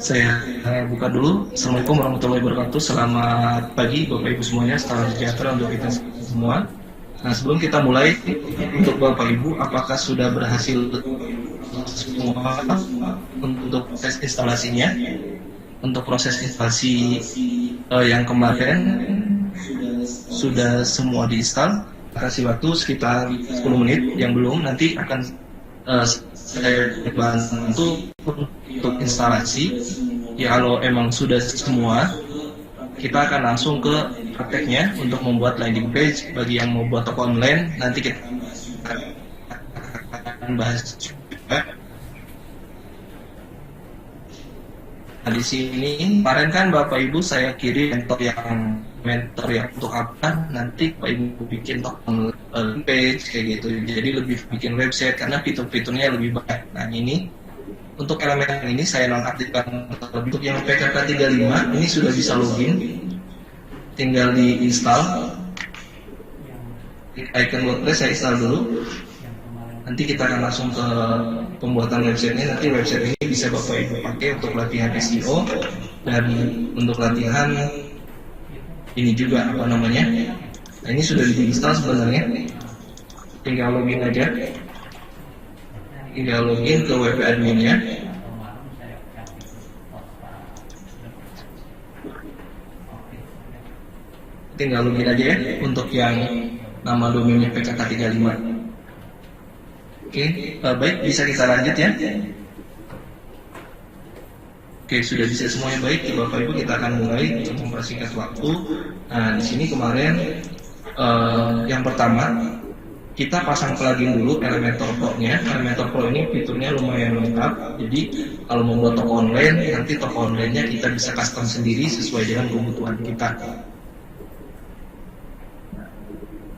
Saya buka dulu. Assalamualaikum warahmatullahi wabarakatuh. Selamat pagi Bapak Ibu semuanya. Salam sejahtera untuk kita semua. Nah, sebelum kita mulai, untuk Bapak Ibu, apakah sudah berhasil semua untuk proses instalasinya? Untuk proses instalasi yang kemarin sudah semua diinstal. Kasih waktu sekitar 10 menit. Yang belum nanti akan saya bantu untuk instalasi. Ya, kalau emang sudah semua, kita akan langsung ke prakteknya untuk membuat landing page. Bagi yang mau buat toko online, nanti kita akan bahas juga. Nah, di sini kemarin kan Bapak Ibu saya kirim mentor yang untuk apa? Nanti Bapak Ibu bikin toko page kayak gitu. Jadi lebih bikin website karena fitur-fiturnya lebih banyak. Nah, ini untuk elemen ini saya nonaktifkan. Untuk yang PKK 35 ini sudah bisa login, tinggal diinstal. Icon WordPress saya install dulu. Nanti kita akan langsung ke pembuatan websitenya. Nanti website ini bisa Bapak Ibu pakai untuk latihan SEO dan untuk latihan ini juga apa namanya. Nah, ini sudah diinstal sebenarnya. Tinggal login aja. Tinggal login ke WP adminnya. Tinggal login aja ya untuk yang nama domainnya PKK 35. Oke, baik, bisa kita lanjut ya. Oke, sudah bisa semuanya baik. Bapak Ibu, kita akan mulai untuk mempersingkat waktu. Nah, di sini kemarin yang pertama kita pasang plugin dulu Elementor Pro-nya. Elementor Pro ini fiturnya lumayan lengkap. Jadi kalau membuat toko online, nanti toko online-nya kita bisa custom sendiri sesuai dengan kebutuhan kita.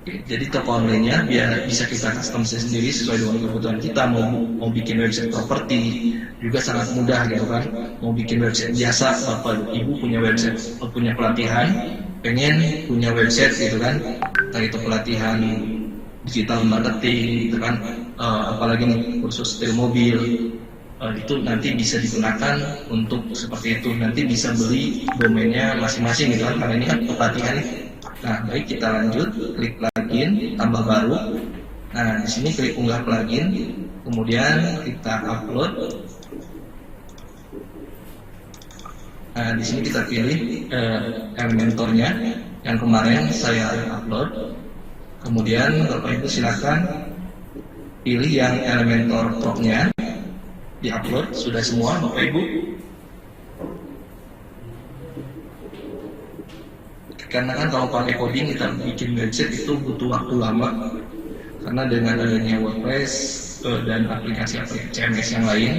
Jadi toko online-nya biar bisa kita custom sendiri sesuai dengan kebutuhan kita. Mau bikin website properti juga sangat mudah gitu kan. Mau bikin website biasa, Bapak Ibu punya website, punya pelatihan, pengen punya website gitu kan. Entah itu pelatihan digital marketing gitu kan, apalagi nih kursus setir mobil, itu nanti bisa digunakan untuk seperti itu. Nanti bisa beli domainnya masing-masing gitu kan, karena ini kan pelatihan nih. Nah, baik, kita lanjut, klik plugin, tambah baru. Nah, di sini klik unggah plugin, kemudian kita upload. Nah, di sini kita pilih Elementornya yang kemarin saya upload. Kemudian Bapak Ibu silakan pilih yang Elementor Pro-nya, di-upload. Sudah semua Bapak Ibu? Karena kan kalau pakai coding kita bikin website itu butuh waktu lama. Karena dengan adanya WordPress dan aplikasi-aplikasi CMS yang lain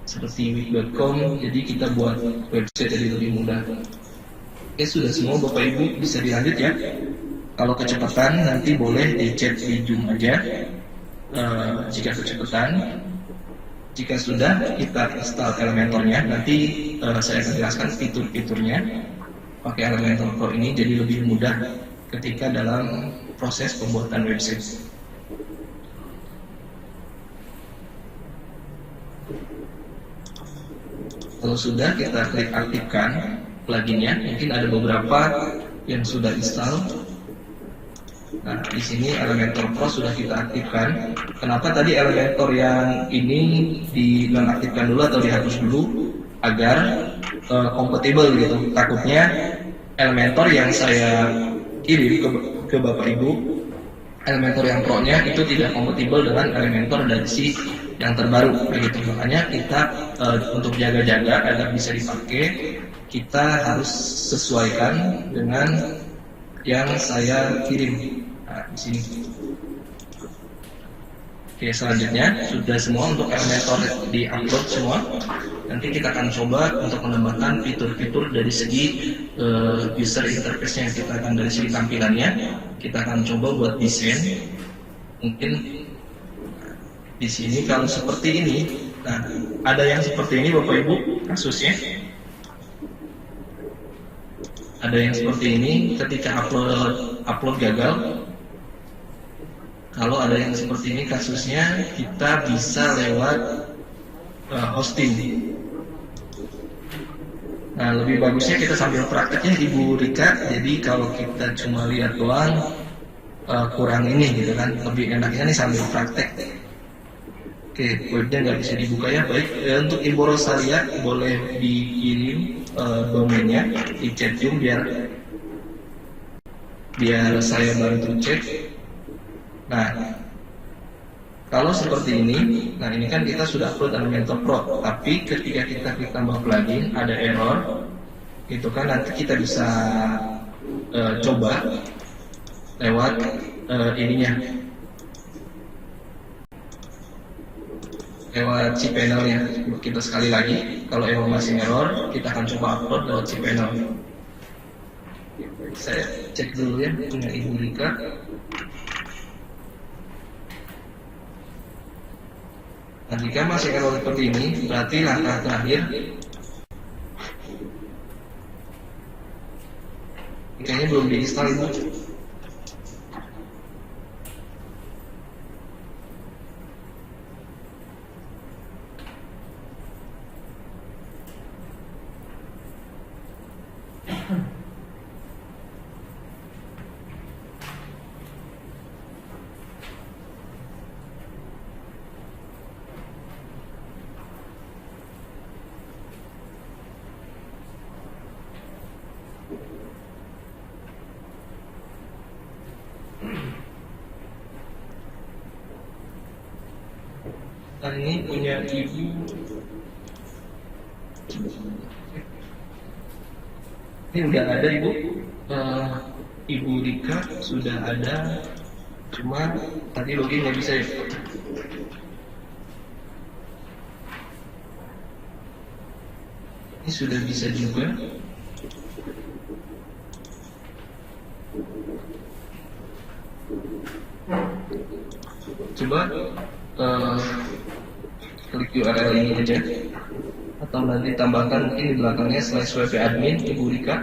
seperti wix.com, jadi kita buat website jadi lebih mudah. Oke, sudah semua Bapak Ibu, bisa dilanjut ya. Kalau kecepatan nanti boleh dicek di Zoom aja jika kecepatan. Jika sudah, kita install Elementornya. Nanti saya akan jelaskan fitur-fiturnya. Pakai Elementor Pro ini jadi lebih mudah ketika dalam proses pembuatan website. Kalau sudah, kita klik aktifkan pluginnya. Mungkin ada beberapa yang sudah install. Nah, di sini Elementor Pro sudah kita aktifkan. Kenapa tadi Elementor yang ini dinonaktifkan dulu atau dihapus dulu? Agar kompatibel gitu. Takutnya Elementor yang saya kirim ke Bapak Ibu, Elementor yang Pro-nya itu tidak kompatibel dengan Elementor dari si yang terbaru begitu. Makanya kita untuk jaga-jaga agar bisa dipakai, kita harus sesuaikan dengan yang saya kirim. Nah, di sini. Oke, selanjutnya sudah semua untuk Elementor di-upload semua. Nanti kita akan coba untuk menambahkan fitur-fitur dari segi user interface-nya. Kita akan dari segi tampilannya, kita akan coba buat desain. Mungkin di sini kalau seperti ini, nah ada yang seperti ini Bapak Ibu kasusnya. Ada yang seperti ini ketika upload gagal. Kalau ada yang seperti ini kasusnya, kita bisa lewat hosting. Nah, lebih bagusnya kita sambil prakteknya Ibu Rika. Jadi kalau kita cuma lihat doang kurang ini gitu kan. Lebih enaknya nih sambil praktek. Oke, webnya nggak bisa dibuka ya. Baik, untuk Ibu Rosalia boleh dikirim domainnya di chat Zoom biar saya bantu cek. Nah, kalau seperti ini, nah ini kan kita sudah upload Elementor Pro, tapi ketika kita klik tambah plugin ada error, itu kan nanti kita bisa coba lewat ininya, lewat cPanel-nya. Kita sekali lagi, kalau emang masih error, kita akan coba upload lewat cPanel. Saya cek dulu ya punya Ibu Rika. Nah, jika masih error seperti ini, berarti langkah terakhir kayaknya belum diinstal Ibu. Nah, ini punya Ibu. Ini udah ada Ibu. Ibu Rika sudah ada. Cuma tadi login nggak bisa ya. Ini sudah bisa juga. Coba klik URL ini aja, atau nanti tambahkan mungkin di belakangnya /wp-admin Ibu Rika.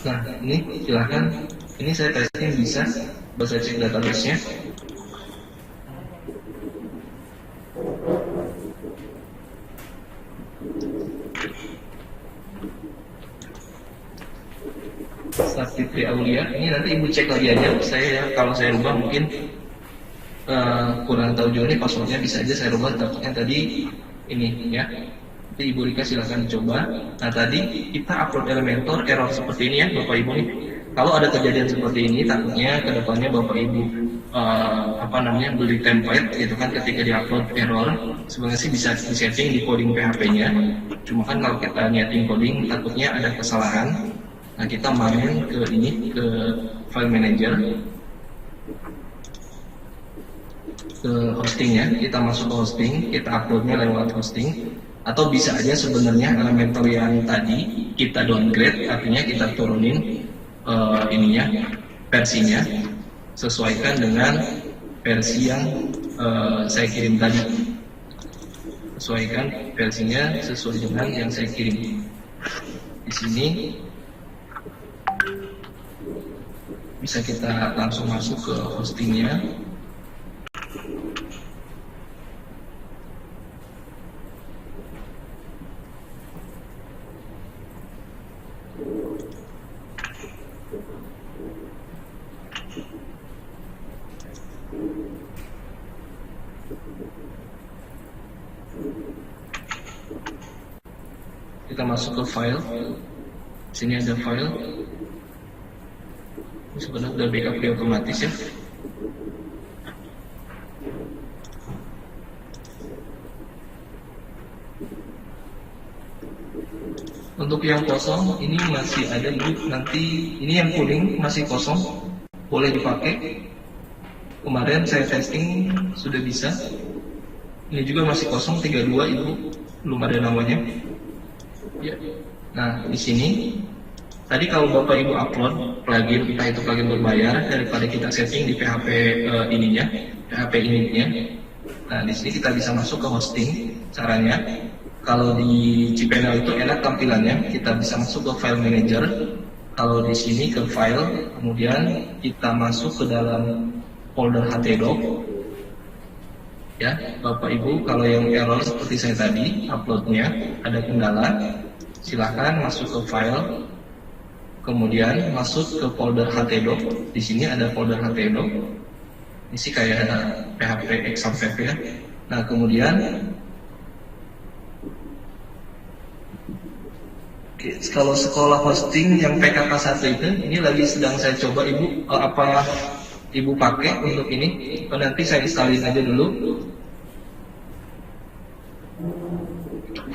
Nah, ini silahkan. Ini saya testing bisa, bisa cek database-nya. Sakti Aulia, ini nanti Ibu cek lagi aja. Kalau saya rubah mungkin kurang tahu juga nih passwordnya, bisa aja saya rubah takutnya tadi ini ya. Nanti Ibu Rika silahkan coba. Nah, tadi kita upload Elementor error seperti ini ya Bapak Ibu nih. Kalau ada kejadian seperti ini, takutnya kedepannya Bapak Ibu beli template gitu kan, ketika diupload error sebenarnya sih bisa disetting di coding PHP-nya. Cuma kan kalau kita nyeting coding takutnya ada kesalahan. Nah, kita main ke file manager, ke hostingnya, kita masuk ke hosting, kita uploadnya lewat hosting. Atau bisa aja sebenarnya Elementor yang tadi kita downgrade, artinya kita turunin versinya, sesuaikan dengan versi yang saya kirim tadi. Sesuaikan versinya sesuai dengan yang saya kirim. Di sini bisa kita langsung masuk ke hostingnya. Kita masuk ke file. Sini ada file. Ini sebenarnya udah backup di otomatis ya. Untuk yang kosong ini masih ada Ibu. Nanti ini yang kuning masih kosong, boleh dipakai. Kemarin saya testing sudah bisa. Ini juga masih kosong 32 Ibu, belum ada namanya. Ya. Nah, di sini tadi kalau Bapak Ibu upload plugin, entah itu plugin berbayar, daripada kita setting di PHP PHP ininya. Nah, di sini kita bisa masuk ke hosting. Caranya, kalau di cPanel itu enak tampilannya, kita bisa masuk ke file manager. Kalau di sini ke file, kemudian kita masuk ke dalam folder htdoc. Ya, Bapak Ibu, kalau yang error seperti saya tadi, uploadnya ada kendala, silakan masuk ke file, kemudian masuk ke folder htdoc. Di sini ada folder htdoc. Ini sih kayak PHP example ya. Nah, kemudian kalau sekolah hosting yang PKK1 itu, ini lagi sedang saya coba. Ibu, apa Ibu pakai untuk ini? Nanti saya installin aja dulu.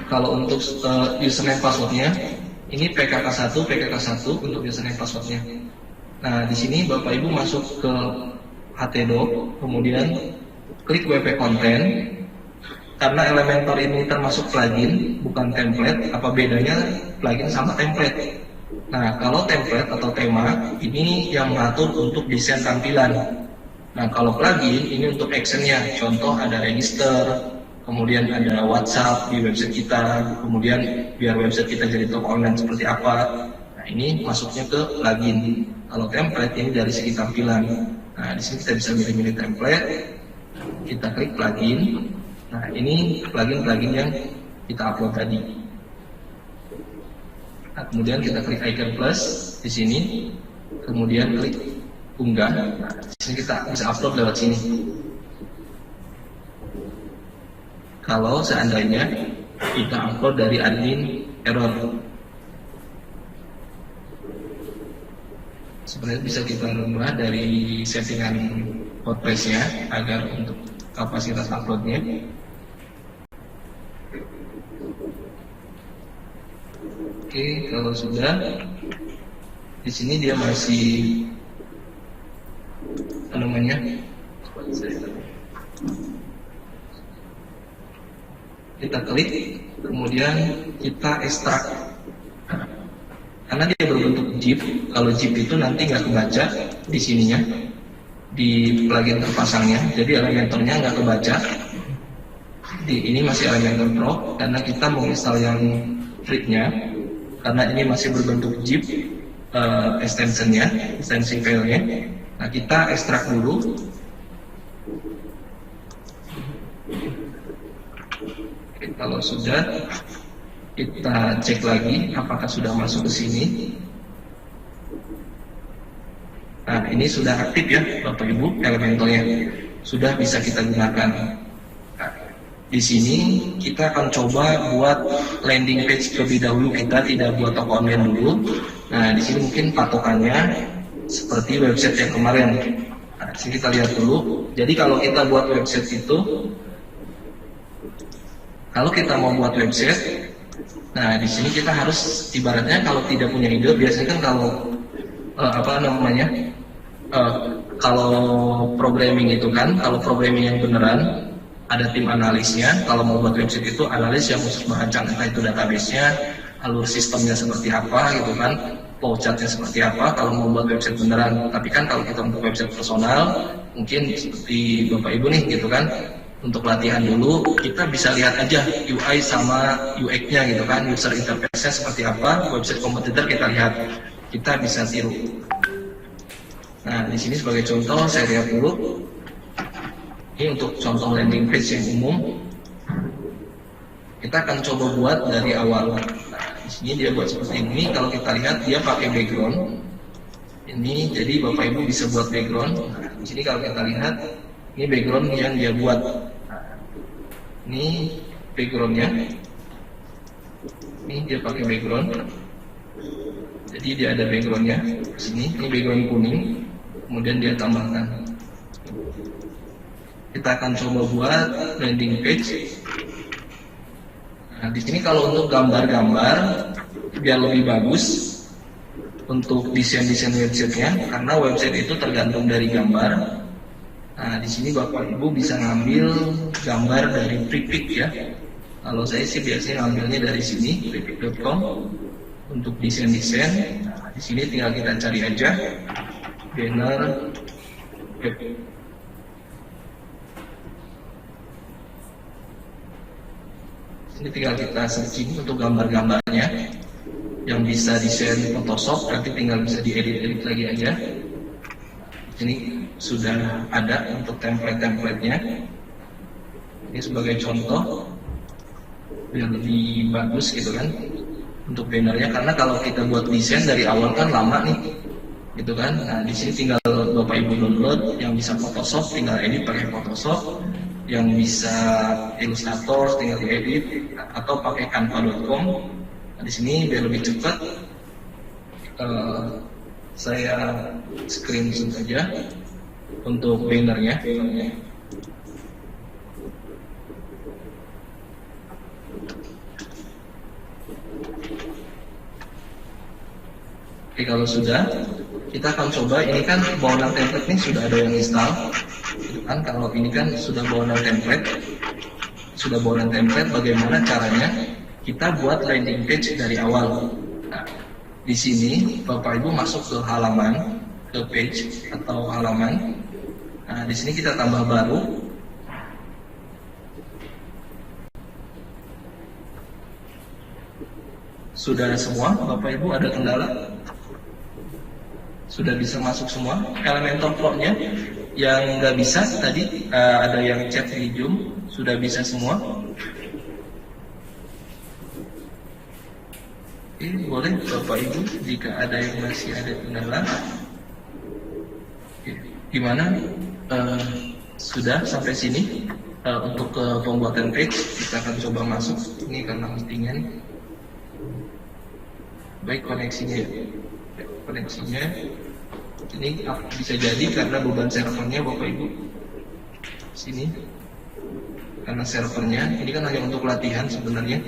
Kalau untuk username passwordnya, ini PKK1 untuk username passwordnya. Nah, di sini Bapak Ibu masuk ke htdoc, kemudian klik WP Content. Karena Elementor ini termasuk plugin, bukan template. Apa bedanya plugin sama template? Nah, kalau template atau tema, ini yang mengatur untuk desain tampilan. Nah, kalau plugin, ini untuk actionnya. Contoh ada register, kemudian ada WhatsApp di website kita, kemudian biar website kita jadi toko online seperti apa. Nah, ini masuknya ke plugin. Kalau template, ini dari segi tampilan. Nah, di sini kita bisa milih-milih template. Kita klik plugin. Nah, ini plugin-plugin yang kita upload tadi. Nah, kemudian kita klik icon plus di sini, kemudian klik unggah. Nah, di sini kita bisa upload lewat sini. Kalau seandainya kita upload dari admin error, sebenarnya bisa kita rubah dari settingan WordPress-nya agar untuk kapasitas uploadnya. Oke, kalau sudah, di sini dia masih apa namanya? Kita klik, kemudian kita ekstrak. Karena dia berbentuk zip, kalau zip itu nanti nggak kebaca di sininya, di plugin terpasangnya, jadi Elementornya nggak kebaca. Ini masih Elementor Pro, karena kita menginstal yang free-nya, karena ini masih berbentuk zip extension-nya, extension file-nya. Nah, kita ekstrak dulu. Oke, kalau sudah, kita cek lagi apakah sudah masuk ke sini. Nah, ini sudah aktif ya Bapak Ibu, Elementornya sudah bisa kita gunakan. Nah, di sini kita akan coba buat landing page terlebih dahulu, kita tidak buat toko online dulu. Nah, di sini mungkin patokannya seperti website yang kemarin. Nah, di sini kita lihat dulu. Jadi kalau kita buat website itu, kalau kita mau buat website, nah di sini kita harus ibaratnya kalau tidak punya ide, biasanya kan kalau kalau programming itu kan, kalau programming yang beneran ada tim analisnya. Kalau mau buat website itu analis yang khusus merancang entah itu database-nya, alur sistemnya seperti apa gitu kan, flowchart-nya seperti apa kalau mau buat website beneran. Tapi kan kalau kita untuk website personal, mungkin seperti Bapak Ibu nih gitu kan, untuk latihan dulu kita bisa lihat aja UI sama UX-nya gitu kan, user interface-nya seperti apa, website kompetitor kita lihat, kita bisa tiru. Nah, di sini sebagai contoh saya lihat dulu. Ini untuk contoh landing page yang umum. Kita akan coba buat dari awal. Nah, di sini dia buat seperti ini. Kalau kita lihat dia pakai background. Ini jadi Bapak Ibu bisa buat background. Nah, di sini kalau kita lihat ini background yang dia buat. Nah, ini backgroundnya. Ini dia pakai background. Jadi dia ada backgroundnya. Di sini ini background kuning. Kemudian dia tambahkan. Kita akan coba buat landing page. Nah, di sini kalau untuk gambar-gambar biar lebih bagus untuk desain-desain website-nya, karena website itu tergantung dari gambar. Nah, di sini Bapak Ibu bisa ngambil gambar dari Freepik ya. Kalau saya sih biasanya ngambilnya dari sini, freepik.com untuk desain-desain. Nah, di sini tinggal kita cari aja banner web. Ini tinggal kita searching untuk gambar-gambarnya yang bisa desain Photoshop, nanti tinggal bisa diedit-edit lagi aja. Ini sudah ada untuk template-templatenya. Ini sebagai contoh biar lebih bagus gitu kan untuk bannernya, karena kalau kita buat desain dari awal kan lama nih gitu kan. Nah di sini tinggal Bapak Ibu download, yang bisa Photoshop tinggal edit pakai Photoshop, yang bisa Illustrator tinggal diedit atau pakai canva.com. Nah, di sini biar lebih cepat saya screenshot saja untuk bannernya. Oke, kalau sudah, kita akan coba. Ini kan bawahan template ini sudah ada yang install, gitu kan? Kalau ini kan sudah bawahan template, bagaimana caranya kita buat landing page dari awal? Nah, di sini Bapak Ibu masuk ke halaman, ke page atau halaman. Nah, di sini kita tambah baru. Sudah semua, Bapak Ibu ada kendala? Sudah bisa masuk semua. Elementor Pro-nya yang nggak bisa tadi ada yang chat di Zoom, sudah bisa semua. Oke, boleh Bapak Ibu jika ada yang masih ada kendala. Oke, gimana? Sudah sampai sini untuk pembuatan page, kita akan coba masuk. Ini karena postingan. Baik, koneksinya ini bisa jadi karena beban servernya Bapak Ibu sini, karena servernya ini kan hanya untuk latihan sebenarnya.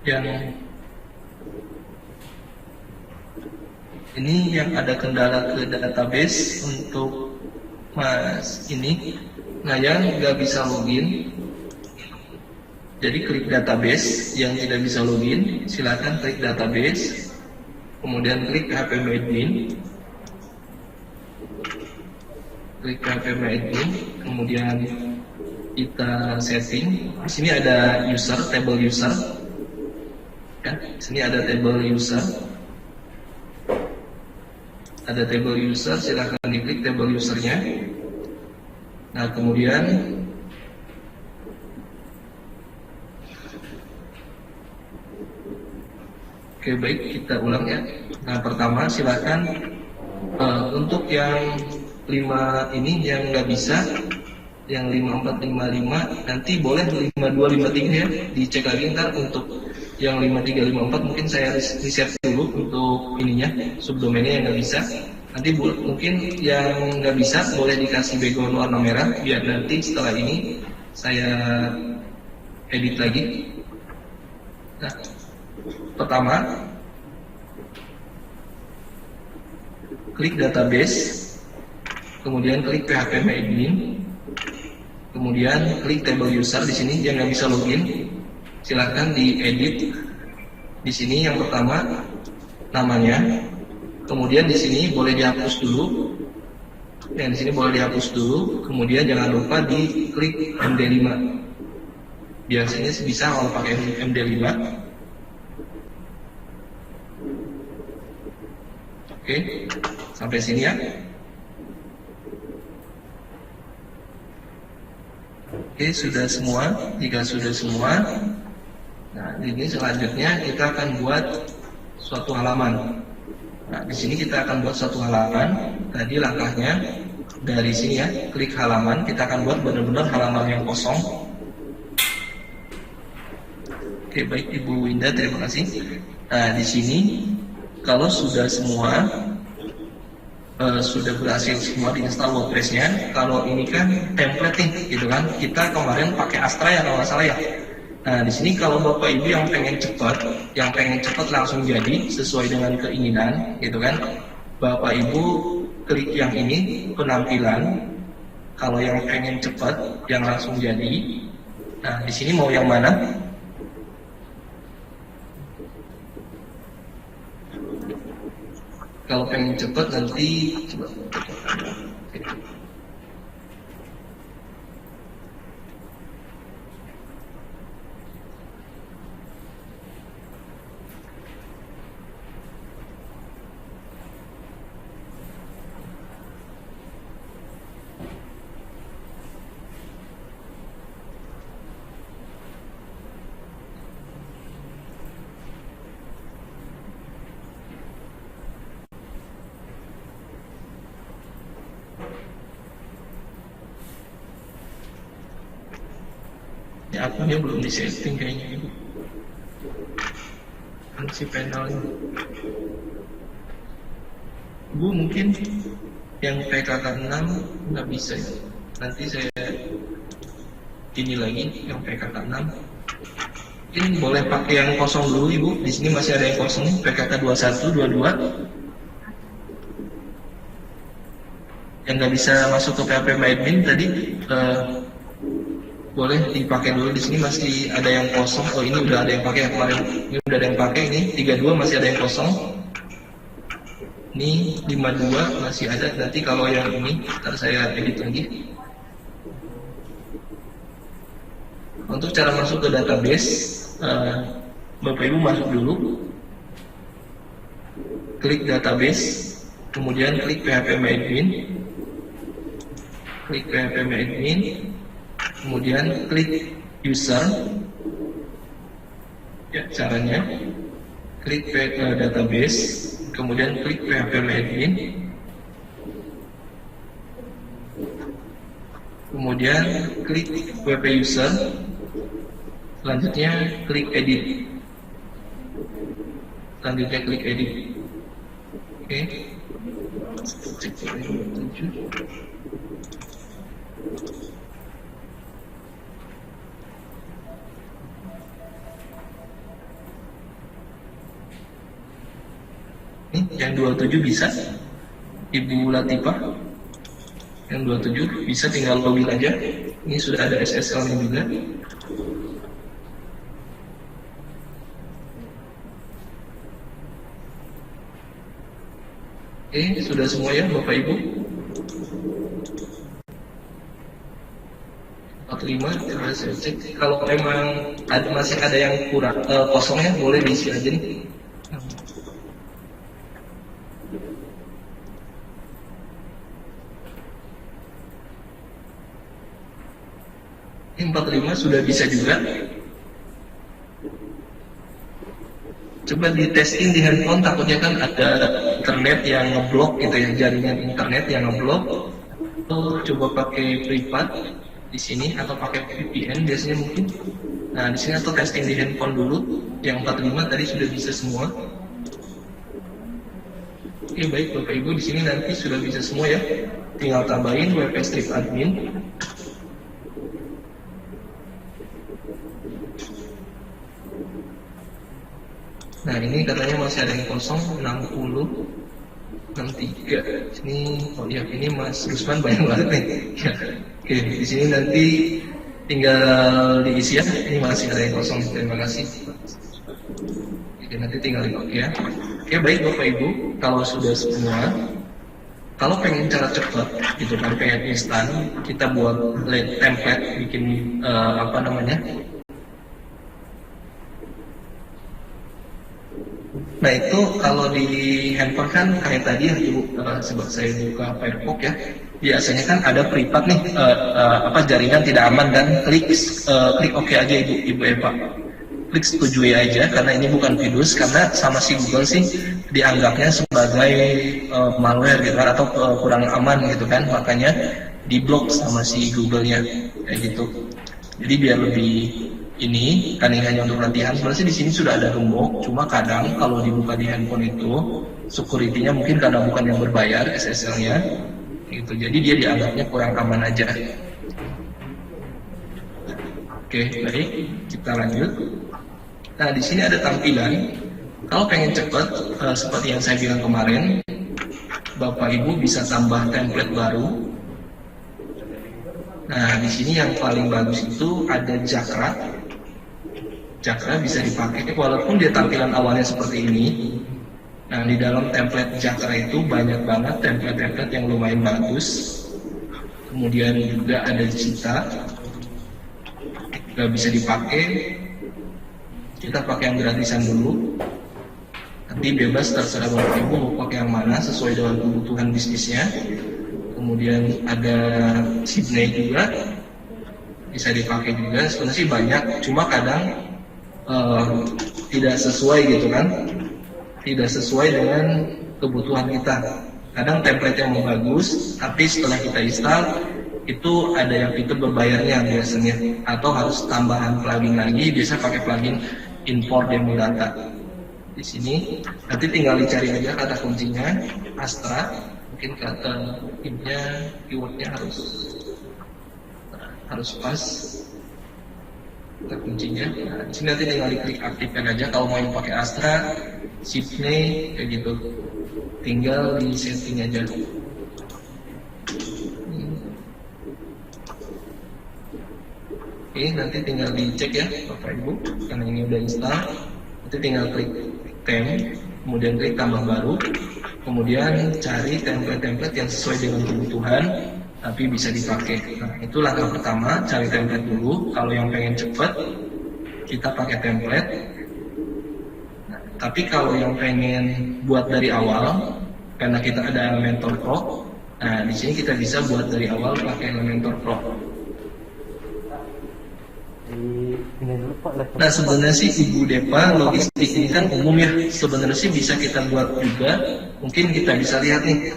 Yang ini yang ada kendala ke database untuk Mas ini, nah yang nggak bisa login, jadi klik database. Yang tidak bisa login silakan klik database, kemudian klik PHP admin, kemudian kita setting. Di sini ada user, table user. Kan, di sini ada table user. Ada table user, silahkan diklik table usernya. Nah, kemudian oke, baik, kita ulang ya. Nah, pertama silahkan untuk yang 5 ini yang nggak bisa, yang 5455 nanti boleh 5253 ya, dicek lagi ntar. Untuk yang 5354 mungkin saya reset dulu untuk ininya, subdomainnya yang nggak bisa. Nanti mungkin yang nggak bisa boleh dikasih background warna merah, biar nanti setelah ini saya edit lagi. Nah, pertama klik database, kemudian klik PHP admin, kemudian klik table user. Di sini yang nggak bisa login silahkan diedit. Di sini yang pertama namanya, kemudian di sini boleh dihapus dulu, dan di sini boleh dihapus dulu. Kemudian jangan lupa diklik MD5. Biasanya bisa kalau pakai MD5. Oke, sampai sini ya. Oke, sudah semua. Jika sudah semua, nah ini selanjutnya kita akan buat suatu halaman. Nah, di sini kita akan buat suatu halaman. Tadi langkahnya dari sini ya, klik halaman. Kita akan buat benar-benar halaman yang kosong. Oke, baik Ibu Winda, terima kasih. Nah, di sini kalau sudah semua sudah berhasil semua diinstal WordPress-nya. Kalau ini kan template nih, gitu kan. Kita kemarin pakai Astra ya kalau nggak salah ya. Nah, di sini kalau Bapak Ibu yang pengen cepat langsung jadi sesuai dengan keinginan, gitu kan. Bapak Ibu klik yang ini, penampilan. Kalau yang pengen cepat, yang langsung jadi. Nah, di sini mau yang mana? Kalau pengen cepat nanti coba. Ya, akunnya belum disetting kayaknya Ibu. Fungsi panel ini. Ibu mungkin yang PKK 6 nggak bisa ya. Nanti saya ini lagi yang PKK 6. Ini boleh pakai yang kosong dulu Ibu. Di sini masih ada yang kosong, PKK 21, 22. Yang nggak bisa masuk ke PHP MyAdmin tadi boleh dipakai dulu. Di sini masih ada yang kosong. Oh, ini udah ada yang pakai yang kemarin. Ini udah ada yang pakai. Ini 32 masih ada yang kosong. Ini 52 masih ada. Nanti kalau yang ini ntar saya edit lagi. Untuk cara masuk ke database, Bapak Ibu masuk dulu, klik database, kemudian klik PHP MyAdmin, klik PHP MyAdmin, kemudian klik user. Ya, caranya klik database, kemudian klik PHP MyAdmin, kemudian klik WP user, selanjutnya klik edit, selanjutnya klik edit. Oke, cek 7. Nih, yang 27 bisa, Ibu Latifah. Yang 27 bisa, tinggal login aja. Ini sudah ada SSL-nya juga. Oke, sudah semua ya Bapak Ibu. 45, coba saya cek. Kalau memang masih ada yang kurang kosongnya, boleh diisi aja nih. Ini 45 sudah bisa juga. Coba di testing di handphone, takutnya kan ada internet yang ngeblok gitu ya, jaringan internet yang ngeblok. Coba pakai privat di sini atau pakai VPN biasanya mungkin. Nah, di sini atau testing di handphone dulu. Yang 45 tadi sudah bisa semua. Oke, baik Bapak Ibu, di sini nanti sudah bisa semua ya. Tinggal tambahin WP strip admin. Nah, ini katanya masih ada yang kosong, 60, 63. Ini, oh iya, ini Mas Rusman banyak banget nih. Ya. Oke, di sini nanti tinggal diisi ya. Ini masih ada yang kosong. Terima kasih. Oke, nanti tinggal di oke ya. Oke, baik Bapak Ibu, kalau sudah semua, kalau pengen cara cepat gitu kan, pengen instan, kita buat template, bikin apa namanya? Nah, itu kalau di handphone kan kayak tadi ya Ibu, sebab saya buka Firefox ya, biasanya kan ada privat nih, apa jaringan tidak aman, dan klik OK aja Ibu Eva, klik setujui aja karena ini bukan virus, karena sama si Google sih dianggapnya sebagai malware gitu kan, atau kurang aman gitu kan, makanya diblok sama si Google-nya kayak gitu. Jadi biar lebih ini kan, ini hanya untuk latihan. Sebenarnya di sini sudah ada gembok, cuma kadang kalau dibuka di handphone itu security-nya mungkin karena bukan yang berbayar SSL-nya gitu, jadi dia dianggapnya kurang aman aja. Oke, baik, kita lanjut. Nah, di sini ada tampilan. Kalau pengen cepat, seperti yang saya bilang kemarin, Bapak Ibu bisa tambah template baru. Nah, di sini yang paling bagus itu ada Jakra. Jakra bisa dipakai walaupun dia tampilan awalnya seperti ini. Nah, di dalam template Jakra itu banyak banget template-template yang lumayan bagus. Kemudian juga ada Cita, nggak bisa dipakai. Kita pakai yang gratisan dulu. Nanti bebas terserah Bapak Ibu mau pakai yang mana sesuai dengan kebutuhan bisnisnya. Kemudian ada Sydney juga, bisa dipakai juga. Sebenarnya sih banyak, cuma kadang tidak sesuai gitu kan, tidak sesuai dengan kebutuhan kita. Kadang template yang mau bagus, tapi setelah kita install itu ada yang fitur berbayarnya biasanya, atau harus tambahan plugin lagi. Biasa pakai plugin import demo data. Di sini nanti tinggal dicari aja kata kuncinya Astra, mungkin kata intinya keywordnya harus pas kata kuncinya. Nah, di sini nanti tinggal diklik aktifkan aja. Kalau mau pakai Astra, Sydney kayak gitu, tinggal di setting aja. Oke, nanti tinggal dicek ya Bapak Ibu, karena ini udah install. Nanti tinggal klik tem, kemudian klik tambah baru, kemudian cari template-template yang sesuai dengan kebutuhan tapi bisa dipakai. Nah, itu langkah pertama, cari template dulu. Kalau yang pengen cepat, kita pakai template. Nah, tapi kalau yang pengen buat dari awal, karena kita ada Elementor Pro, nah di sini kita bisa buat dari awal pakai Elementor Pro. Nah, sebenarnya sih Ibu Depa, logistik ini kan umum ya. Sebenarnya sih bisa kita buat juga. Mungkin kita bisa lihat nih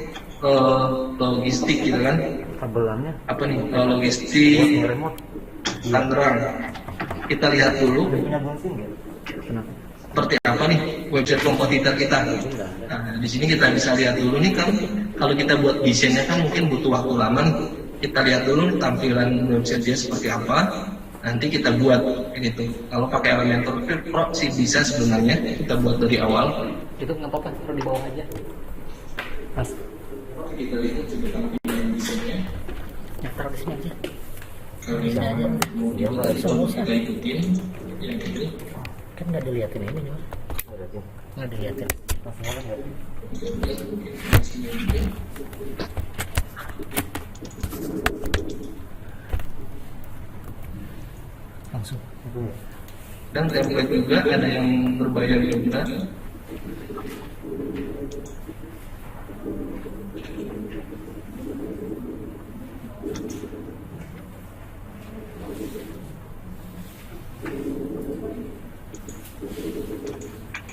logistik gitu kan. Tabelannya Apa nih logistik Tangerang. Kita lihat dulu seperti apa nih website kompetitor kita. Nah, di sini kita bisa lihat dulu nih kan, kalau kita buat desainnya kan mungkin butuh waktu lama nih. Kita lihat dulu tampilan website dia seperti apa. Nanti kita buat gitu. Kalau pakai Elementor Pro sih bisa sebenarnya kita buat dari awal. itu nggak apa-apa, taruh di bawah aja. Mas, Kita lihat juga tampilan desainnya. ya, taruh di sini aja. Kalau misalnya kemudian kita ikutin yang ini. Kan nggak diliatin ini nih, Mas. Nggak diliatin. Langsung aja nggak? Langsung. Dan template juga ada yang berbayar juga.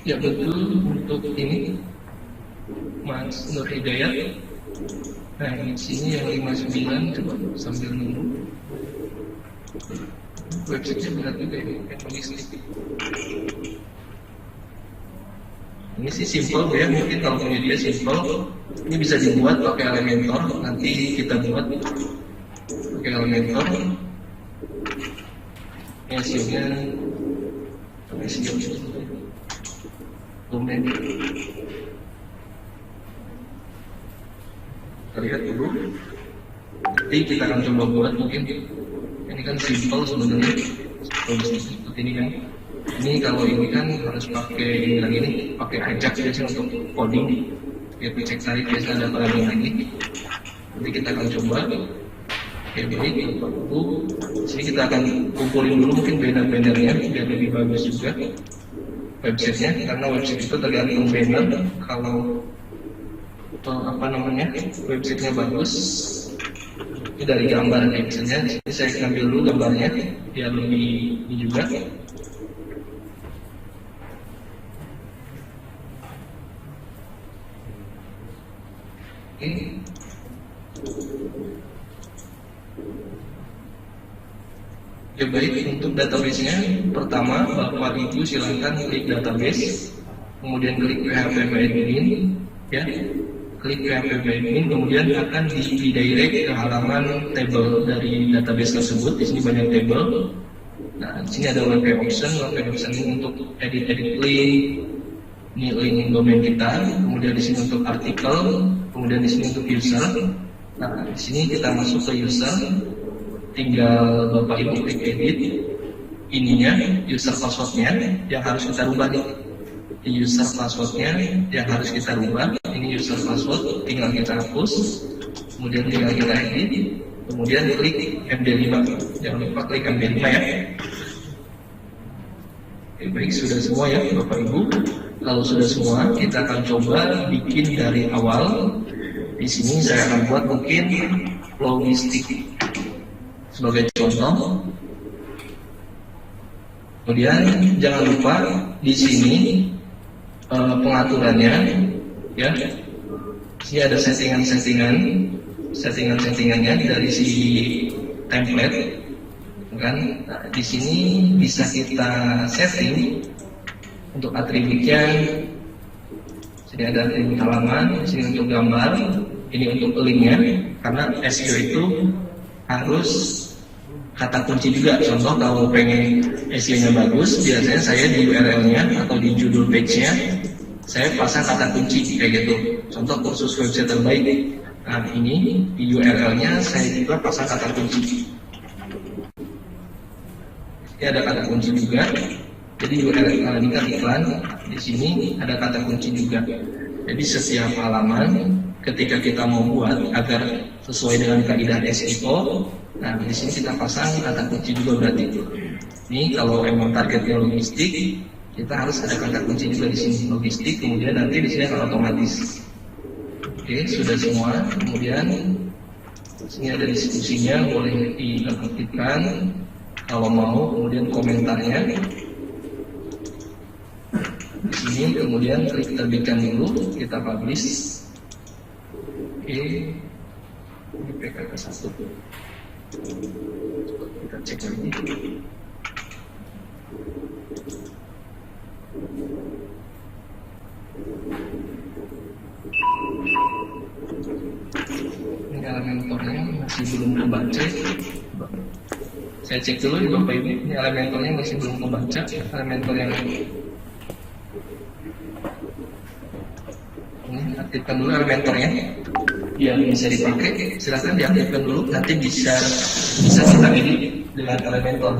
Ya betul, untuk ini Mas Nur Hidayat. Nah, di sini yang 59, coba sambil nunggu. Websitenya benar juga ini, logistik. Ini sih simple ya, mungkin kalau punya dia simple. Ini bisa dibuat pakai Elementor, nanti kita buat pakai Elementor. SEO-nya SEO domain. Kita lihat dulu. Nanti kita akan coba buat mungkin. Ini kan simple sebenarnya, logistik seperti ini kan. Ini kalau ini kan harus pakai ini lagi nih, pakai Ajax biasanya untuk coding. Biar dicek tadi biasa ada plugin lagi. Nanti kita akan coba. Oke, baik, Bu. Sini kita akan kumpulin dulu mungkin banner-bannernya biar lebih bagus juga websitenya, karena website itu tergantung banner. Kalau apa namanya websitenya bagus, ini dari gambar kayak misalnya. Ini saya ambil dulu gambarnya biar lebih ini juga. Oke. Ya baik, untuk database-nya pertama Bapak Ibu silahkan klik database, kemudian klik PHP admin, ya, klik PHP admin, kemudian akan di-direct ke halaman table dari database tersebut. Di sini banyak table. Nah, di sini ada web option ini untuk edit link, ini link domain kita, kemudian di sini untuk artikel, kemudian di sini untuk user. Nah, di sini kita masuk ke user. Tinggal Bapak Ibu klik edit ininya, user passwordnya yang harus kita rubah nih. di user passwordnya yang harus kita rubah. Ini user password, tinggal kita hapus, kemudian tinggal kita edit, kemudian klik MD5. Jangan lupa klik MD5 ya. Oke, baik, sudah semua ya Bapak Ibu. Kalau sudah semua, kita akan coba bikin dari awal. Di sini saya akan buat mungkin logistik sebagai contoh. Kemudian jangan lupa di sini pengaturannya ya. Ini ada settingannya dari si template kan. Nah, di sini bisa kita setting untuk atributnya. Sini ada atribut halaman, sini untuk gambar, ini untuk linknya, karena SEO itu harus kata kunci juga. Contoh kalau pengen SEO-nya bagus, biasanya saya di URL-nya atau di judul page-nya saya pasang kata kunci kayak gitu. Contoh kursus website terbaik. Nah, ini di URL-nya saya juga pasang kata kunci. Ini ada kata kunci juga. Jadi URL ini kan iklan, di sini ada kata kunci juga. Jadi setiap halaman ketika kita mau buat agar sesuai dengan kaidah SEO, nah di sini kita pasang kata kunci juga berarti. Ini kalau emang targetnya logistik, kita harus ada kata kunci juga di sini logistik. Kemudian nanti di sini akan otomatis. Oke, sudah semua. Kemudian sini ada diskusinya, boleh diaktifkan kalau mau. Kemudian komentarnya. Di sini kemudian klik terbitkan dulu, kita publish. Oke, ini PKK 1. Kita cek lagi. Ini elementornya masih belum kebaca. Saya cek dulu ya Bapak Ibu, ini elementornya masih belum kebaca. Elementor yang ini aktifkan dulu elementornya biar bisa dipakai. Silahkan diaktifkan dulu, nanti bisa kita edit dengan elementor.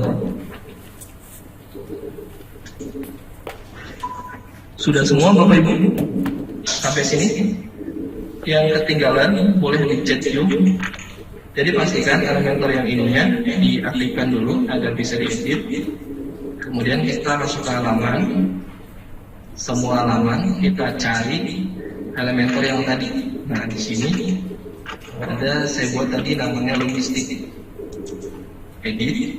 Sudah semua Bapak Ibu sampai sini? Yang ketinggalan boleh dicet yuk. Jadi pastikan elementor yang ininya diaktifkan dulu agar bisa diedit. Kemudian kita masuk ke halaman. Semua halaman kita cari elementor yang tadi. Nah, di sini ada saya buat tadi namanya logistik. Edit.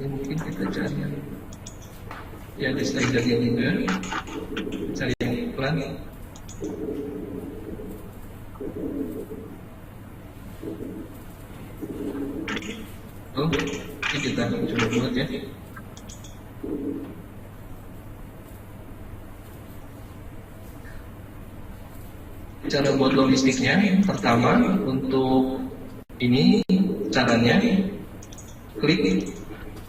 Ini mungkin kita cari ya ada slidernya juga. Cari yang iklan. Oh, ini kita coba buat ya. Cara buat logistiknya, pertama untuk ini caranya klik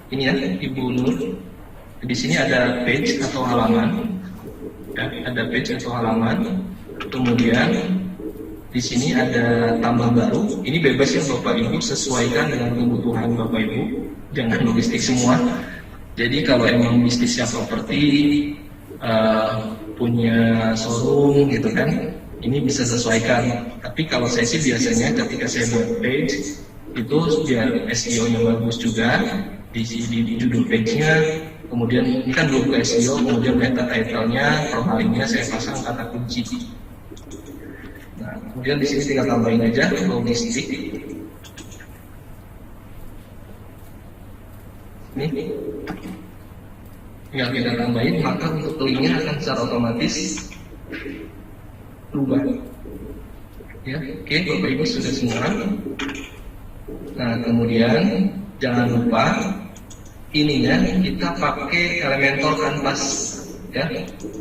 ini ya, Ibu Nur. Di sini ada page atau halaman, ya, ada page atau halaman. Kemudian di sini ada tambah baru. Ini bebas ya Bapak Ibu, sesuaikan dengan kebutuhan Bapak Ibu. Jangan logistik semua. Jadi kalau emang bisnisnya properti, punya showroom gitu kan, ini bisa sesuaikan. Tapi kalau saya sih biasanya ketika saya buat page itu biar SEO-nya bagus juga di judul page-nya. Kemudian ini kan belum ke SEO, kemudian meta title-nya, permalingnya saya pasang kata kunci. Nah, kemudian di sini tinggal tambahin aja logistik. Ini tinggal kita tambahin, maka untuk linknya akan secara otomatis berubah. Ya, oke, Bapak Ibu sudah semua. Nah, kemudian jangan lupa ininya kita pakai Elementor Canvas ya,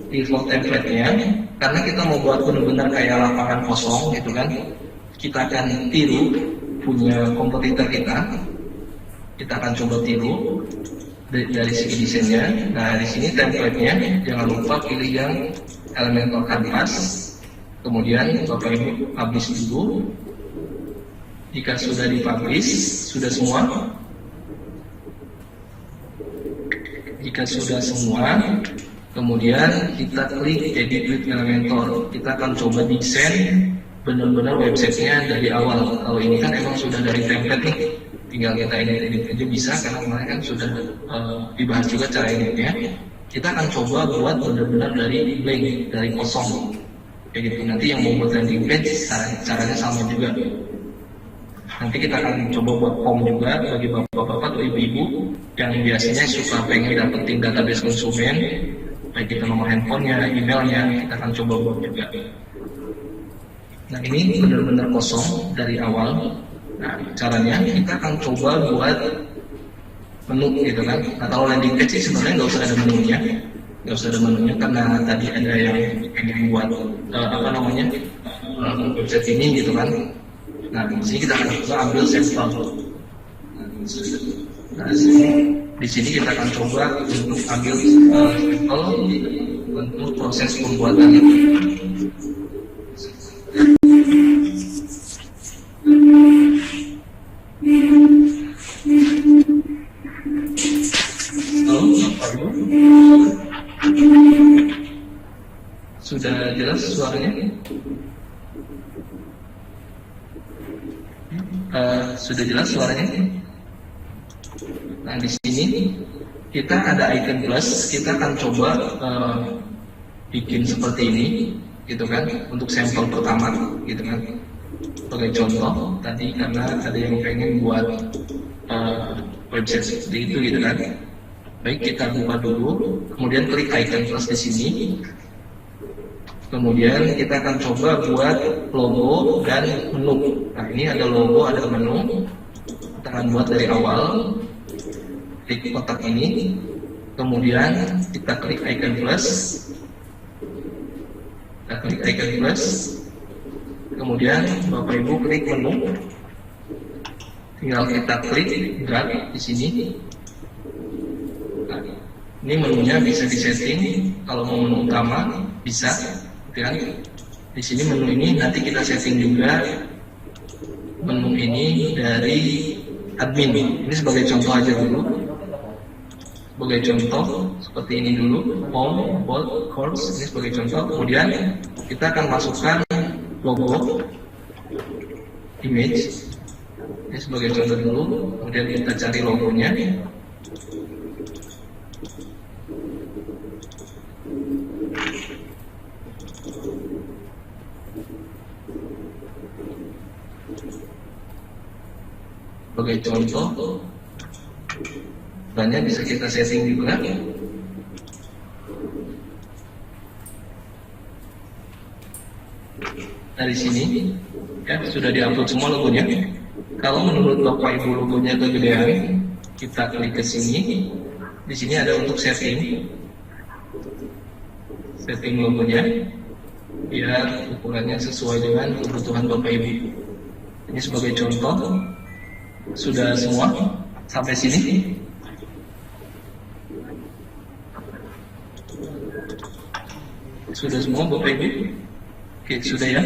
default template-nya, karena kita mau buat benar-benar kayak lapangan kosong gitu kan. Kita akan tiru punya kompetitor kita akan coba tiru dari segi desainnya. Nah, di sini template-nya jangan lupa pilih yang Elementor Canvas. Kemudian Bapak Ibu publish dulu. Jika sudah dipublish, sudah semua. jika sudah semua, kemudian kita klik edit with Elementor. Kita akan coba desain benar-benar websitenya dari awal. Kalau ini kan emang sudah dari template nih, tinggal kita edit aja bisa, karena kemarin kan sudah dibahas juga cara editnya. Kita akan coba buat benar-benar dari blank, dari kosong, kayak gitu. Nanti yang mau buat landing page caranya sama juga. Nanti kita akan coba buat form juga bagi bapak-bapak atau ibu-ibu yang biasanya suka pengen dapetin database konsumen, baik itu nomor handphonenya, emailnya, kita akan coba buat juga. Nah, ini benar-benar kosong dari awal. Nah, caranya kita akan coba buat menu gitu kan. Nah, kalau landing page sih sebenarnya nggak usah ada menunya, karena tadi ada yang pengen buat website ini gitu kan. Nah, di sini kita akan coba ambil sampel. Nah, di sini kita akan coba untuk ambil sampel untuk proses pembuatan. Sudah jelas suaranya? Sudah jelas suaranya? Nah, di sini kita ada icon plus, kita akan coba bikin seperti ini, gitu kan, untuk sampel pertama, gitu kan. Sebagai contoh, tadi karena ada yang pengen buat website seperti itu, gitu kan. Baik, kita buka dulu, kemudian klik icon plus di sini. Kemudian kita akan coba buat logo dan menu. Nah, ini ada logo, ada menu. Kita akan buat dari awal. Klik kotak ini. Kemudian kita klik icon plus. Kita klik icon plus. Kemudian Bapak Ibu klik menu. Tinggal kita klik drag di sini. Nah, ini menunya bisa disetting. Kalau mau menu utama bisa. Kan? Di sini menu ini nanti kita setting juga menu ini dari admin. Ini sebagai contoh aja dulu. Sebagai contoh seperti ini dulu, home, about, course, ini sebagai contoh. Kemudian kita akan masukkan logo, image. Ini sebagai contoh dulu. Kemudian kita cari logonya. Sebagai contoh, banyak bisa kita setting juga. Dari sini, ya sudah diupload semua logonya. Kalau menurut Bapak Ibu logonya kegedean, kita klik ke sini. Di sini ada untuk setting logonya, biar ukurannya sesuai dengan kebutuhan Bapak Ibu. Ini sebagai contoh. Sudah semua sampai sini? Sudah semua Bapak Ibu? Oke, sudah ya?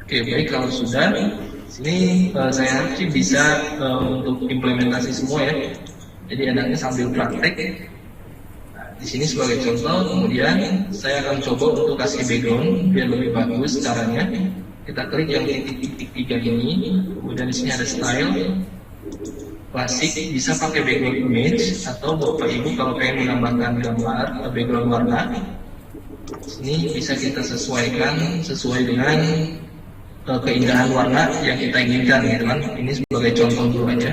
Oke, baik, kalau sudah, sini saya harap sih bisa untuk implementasi semua ya. Jadi enaknya sambil praktek. Nah, di sini sebagai contoh, kemudian saya akan coba untuk kasih background biar lebih bagus caranya. Kita klik yang titik-titik 3 ini, kemudian di sini ada style. Klasik bisa pakai background image, atau Bapak Ibu kalau pengen menambahkan gambar atau background warna, ini bisa kita sesuaikan sesuai dengan keindahan warna yang kita inginkan, gitu kan. Ini sebagai contoh dulu aja.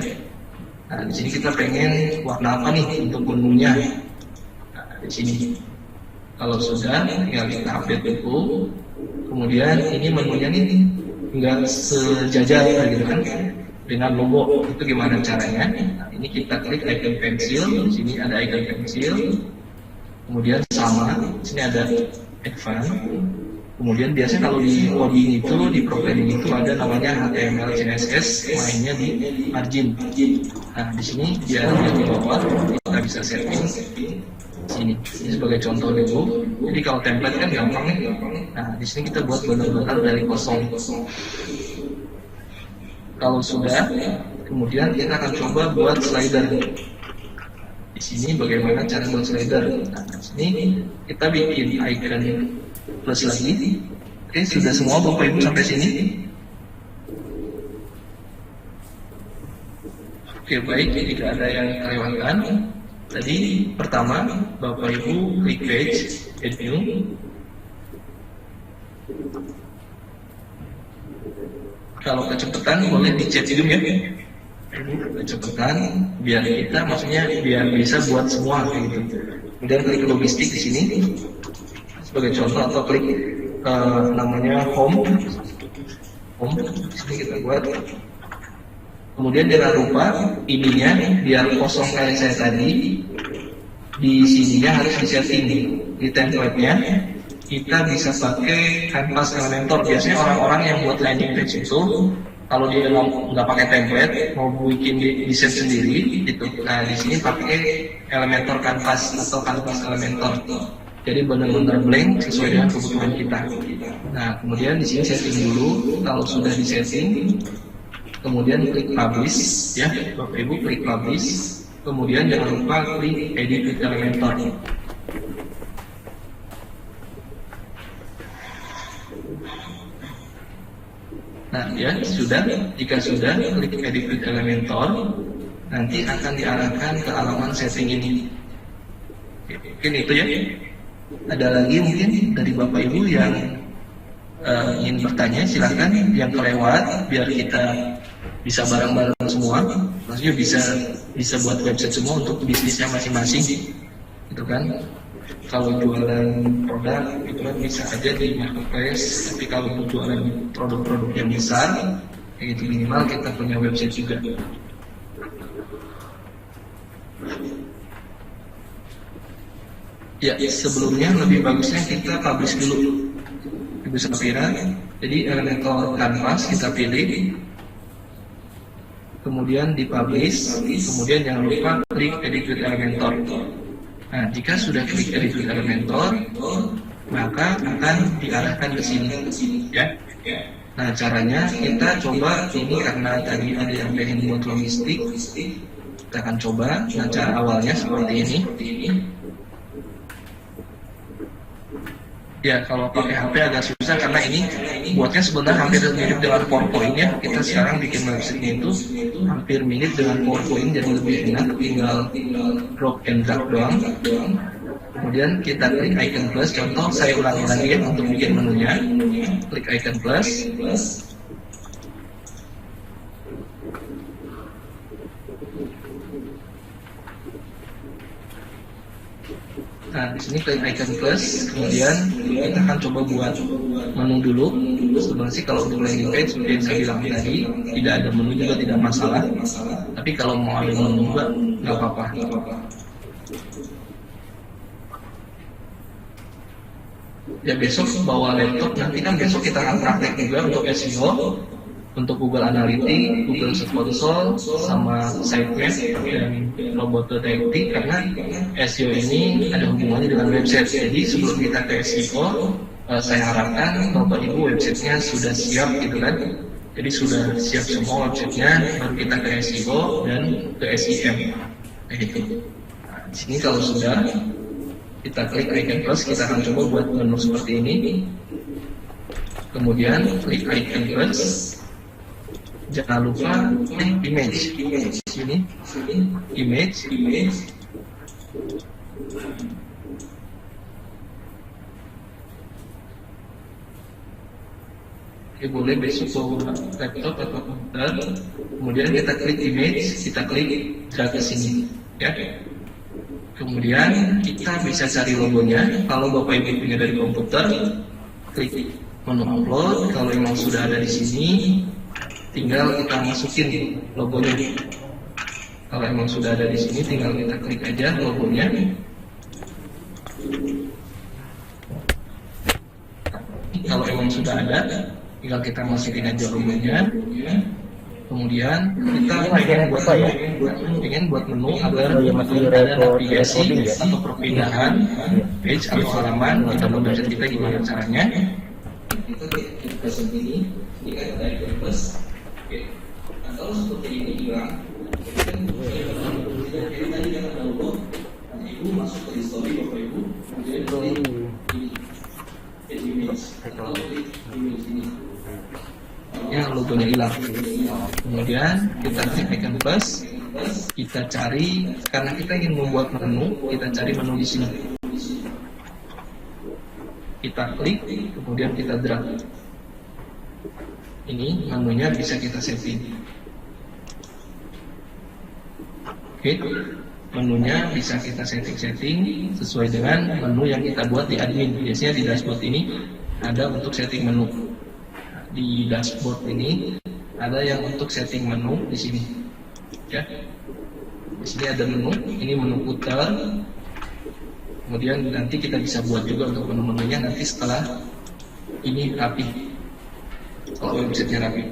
Nah, di sini kita pengen warna apa nih untuk menunya. Nah, di sini kalau sudah tinggal kita update dulu. Kemudian ini menunya nih nggak sejajar gitu kan dengan logo. Itu gimana caranya? Nah, ini kita klik icon pensil. Di sini ada icon pensil. Kemudian sama, di sini ada advance. Kemudian biasanya kalau di coding itu, di profiling itu ada namanya HTML, CSS, mainnya di margin. Nah, di sini biar di bawah kita bisa setting sini. Ini sebagai contoh dulu. Jadi kalau template kan gampang nih. Nah, di sini kita buat benar-benar dari kosong. Kalau sudah, kemudian kita akan coba buat slider. Di sini bagaimana cara buat slider. Nah, di sini kita bikin icon plus lagi. Oke, sudah semua Bapak Ibu sampai sini? Oke, baik, tidak ada yang kelewatan. Tadi pertama Bapak Ibu klik page, add new. Kalau kecepatan boleh dicet hidung ya. Kecepatan biar kita maksudnya biar bisa buat semua gitu. Kemudian klik logistik di sini sebagai contoh, atau klik namanya home. Di sini kita buat. Kemudian jangan lupa ininya biar kosong kayak saya tadi. Di sininya harus disetting di template-nya. Kita bisa pakai Canvas Elementor. Biasanya orang-orang yang buat landing page itu kalau dia nggak pakai template, mau bikin desain sendiri, gitu. Nah di sini pakai Elementor Canvas atau Canvas Elementor. Jadi benar-benar blank sesuai dengan kebutuhan kita. Nah kemudian di sini setting dulu. Kalau sudah disetting, kemudian klik Publish, ya, Bapak Ibu klik Publish. Kemudian jangan lupa klik Edit with Elementor. Nah ya sudah, jika sudah klik Edit with Elementor, nanti akan diarahkan ke halaman setting ini. Mungkin itu ya. Ada lagi mungkin dari Bapak Ibu yang ingin bertanya, silahkan. Yang kelewat biar kita bisa bareng-bareng semua, maksudnya bisa buat website semua untuk bisnisnya masing-masing, gitu kan. Kalau jualan produk itu kan bisa aja di marketplace, tapi kalau jualan produk-produk yang besar, kayak gitu minimal kita punya website juga. Ya, sebelumnya lebih bagusnya kita publish dulu, Ibu Safira. Jadi Elementor Canvas kita pilih, kemudian dipublish, kemudian jangan lupa klik Edit with Elementor. Nah, jika sudah klik Edit with Elementor, maka akan diarahkan ke sini, ya. Nah, caranya kita coba ini, karena tadi ada yang pengen buat logistik, kita akan coba. Nah, cara awalnya seperti ini. Ya, kalau pakai HP agak susah karena ini buatnya sebenarnya hampir mirip dengan PowerPoint ya. Kita sekarang bikin website-nya itu hampir mirip dengan PowerPoint, jadi lebih enak, tinggal drag and drag doang. Kemudian kita klik icon plus. Contoh saya ulangi lagi ya untuk bikin menunya. Klik icon plus. Nah, di sini klik icon plus, kemudian kita akan coba buat menu dulu. Sebenarnya sih kalau untuk landing page seperti yang saya bilang tadi, tidak ada menu juga tidak masalah. Tapi kalau mau ada menu juga nggak apa-apa. Ya besok bawa laptop, nanti kan besok kita akan praktek juga untuk SEO, untuk Google Analytics, Google Search Console, sama Sitemap dan Robot.txt, karena SEO ini ada hubungannya dengan website. Jadi sebelum kita ke SEO, saya harapkan Bapak Ibu websitenya sudah siap gitu kan. Jadi sudah siap semua websitenya, baru kita ke SEO dan ke SEM. Kayak gitu. Nah, di sini kalau sudah, kita klik icon plus, kita akan coba buat menu seperti ini. Kemudian klik icon plus. Jangan lupa klik image sini, image. Oke, boleh besok bawa laptop atau komputer. Kemudian kita klik image, kita klik drag ke sini, ya. Kemudian kita bisa cari logonya. Kalau Bapak Ibu punya dari komputer, klik menu upload. Kalau memang sudah ada di sini, tinggal kita masukin logonya. Kalau emang sudah ada di sini, tinggal kita klik aja logonya. Kalau emang sudah ada, tinggal kita masukin aja logonya. Kemudian kita pengen buat menu agar ada navigasi atau perpindahan page atau halaman kita buat website kita, gimana caranya? Kita sendiri, jika ada icon plus. Kalau seperti ini hilang, kita tadi jangan dulu Ya, logonya hilang. Kemudian kita klik icon plus, kita cari, karena kita ingin membuat menu, kita cari menu di sini. Kita klik, kemudian kita drag. Ini menunya bisa kita setting. Oke, menunya bisa kita setting sesuai dengan menu yang kita buat di admin. Biasanya di dashboard ini ada untuk setting menu. Di dashboard ini ada yang untuk setting menu di sini. Ya, di sini ada menu. Ini menu putar. Kemudian nanti kita bisa buat juga untuk menu-menunya nanti setelah ini rapi. Kalau websitenya rapi.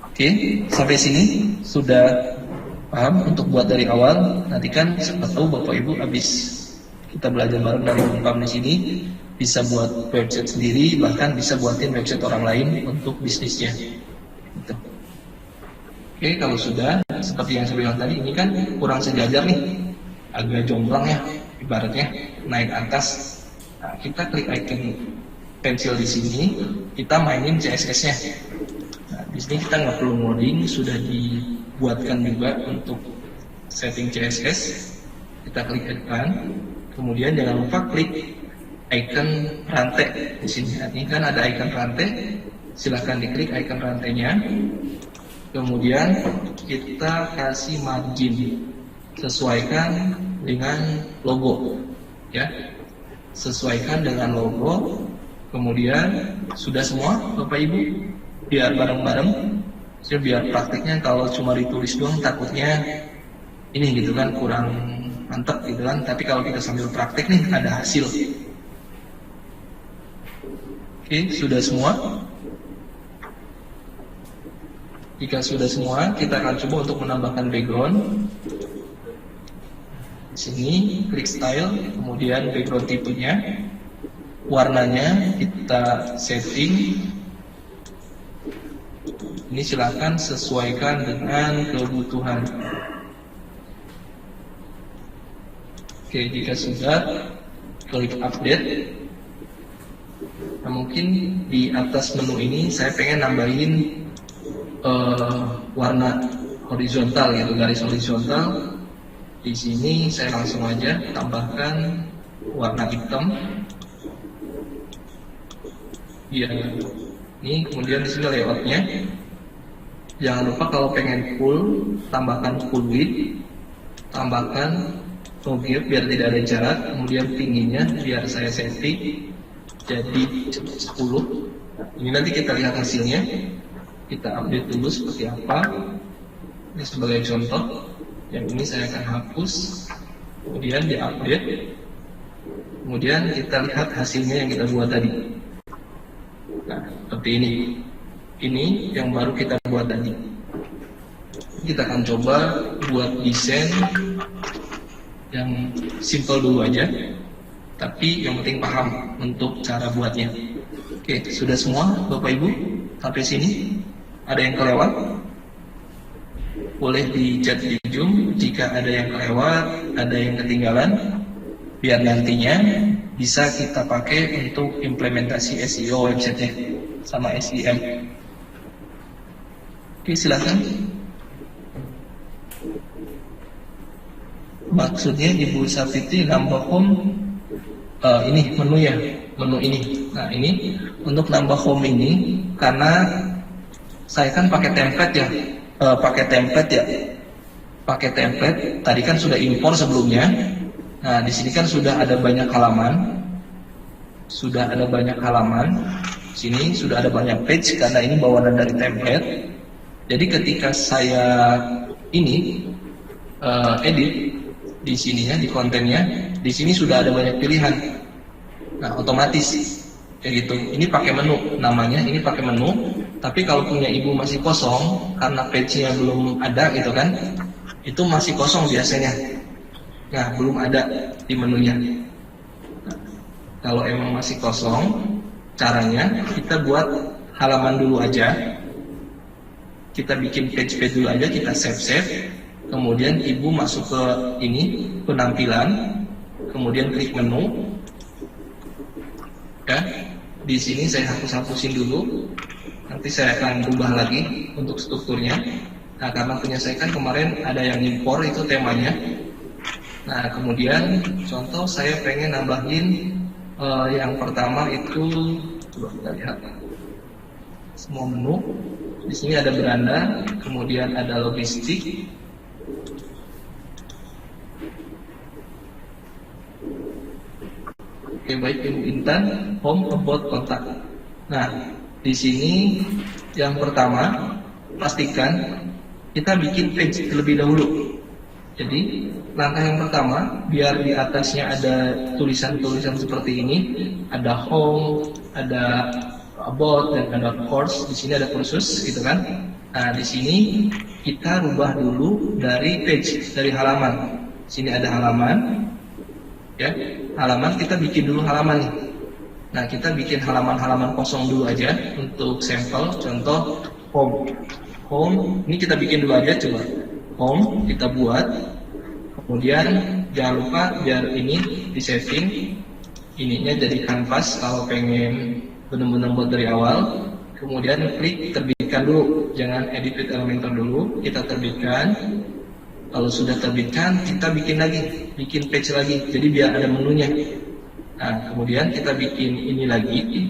Oke, sampai sini sudah paham untuk buat dari awal. Nanti kan siapa tahu Bapak Ibu habis kita belajar bareng dari Umpam di sini bisa buat website sendiri, bahkan bisa buatin website orang lain untuk bisnisnya. Gitu. Oke, kalau sudah seperti yang saya bilang tadi, ini kan kurang sejajar nih, agak jomplang ya, ibaratnya naik atas. Nah, kita klik icon pensil di sini, kita mainin CSS-nya. Nah, di sini kita nggak perlu ngoding, sudah dibuatkan juga untuk setting CSS. Kita klik add, kemudian jangan lupa klik icon rantai di sini. Ini kan ada icon rantai, silahkan diklik icon rantainya. Kemudian kita kasih margin, sesuaikan dengan logo, ya. Sesuaikan dengan logo. Kemudian sudah semua Bapak Ibu, biar bareng-bareng. Biar prakteknya kalau cuma ditulis doang takutnya ini gitu kan kurang mantap gitu kan. Tapi kalau kita sambil praktek nih ada hasil. Oke, sudah semua. Jika sudah semua, kita akan coba untuk menambahkan background. Di sini klik style, kemudian background tipenya, warnanya kita setting. Ini silakan sesuaikan dengan kebutuhan. Oke, jika sudah, klik update. Nah, mungkin di atas menu ini saya pengen nambahin warna horizontal gitu, garis horizontal. Di sini saya langsung aja tambahkan warna hitam. Ya, ini kemudian di sini layoutnya. Jangan lupa kalau pengen full, tambahkan full width, tambahkan no gap biar tidak ada jarak. Kemudian tingginya biar saya setting jadi 10. Ini nanti kita lihat hasilnya. Kita update dulu seperti apa. Ini sebagai contoh. Yang ini saya akan hapus, kemudian diupdate. Kemudian kita lihat hasilnya yang kita buat tadi. Nah, seperti ini. Ini yang baru kita buat tadi. Kita akan coba buat desain yang simple dulu aja. Tapi yang penting paham untuk cara buatnya. Oke, sudah semua Bapak Ibu sampai sini? Ada yang kelewat? Boleh di chat di Zoom jika ada yang kelewat, ada yang ketinggalan, biar nantinya bisa kita pakai untuk implementasi SEO website-nya sama SEM. Oke, silakan. Maksudnya Ibu Safiti nambah home ini menu ya, menu ini. Nah, ini untuk nambah home ini karena saya kan pakai template ya. Pakai template. Tadi kan sudah impor sebelumnya. Nah, di sini kan sudah ada banyak halaman. Sini sudah ada banyak page karena ini bawaan dari template. Jadi ketika saya ini edit di sininya, di kontennya, di sini sudah ada banyak pilihan. Nah, otomatis kayak gitu. Ini pakai menu namanya, ini pakai menu. Tapi kalau punya Ibu masih kosong karena page-nya belum ada gitu kan, itu masih kosong biasanya. Nah, belum ada di menunya. Nah, kalau emang masih kosong, caranya kita buat halaman dulu aja. Kita bikin page dulu aja, kita save. Kemudian Ibu masuk ke ini penampilan. kemudian klik menu. Ya, di sini saya hapus-hapusin dulu. Nanti saya akan rubah lagi untuk strukturnya. Nah, karena punya saya kan kemarin ada yang impor itu temanya. Nah, kemudian contoh saya pengen nambahin yang pertama itu, coba kita lihat semua menu. Di sini ada beranda, kemudian ada logistik. Oke, baik Ibu Intan, home, about, kontak. Nah, di sini yang pertama pastikan kita bikin page terlebih dahulu. Jadi langkah yang pertama, biar di atasnya ada tulisan-tulisan seperti ini, ada home, ada about, dan ada course. Di sini ada kursus, gitu kan? Nah, di sini kita rubah dulu dari page, dari halaman. Sini ada halaman, ya. Halaman kita bikin dulu halaman nih. Nah, kita bikin halaman-halaman kosong dulu aja untuk sampel. Contoh home. Home ini kita bikin dulu aja, coba. Home kita buat. Kemudian jangan lupa biar ini di setting ininya jadi kanvas kalau pengen benar-benar buat dari awal. Kemudian klik terbitkan dulu, jangan edit with Elementor dulu, kita terbitkan. Kalau sudah terbitkan, kita bikin lagi, bikin page lagi, jadi biar ada menunya. Nah, kemudian kita bikin ini lagi,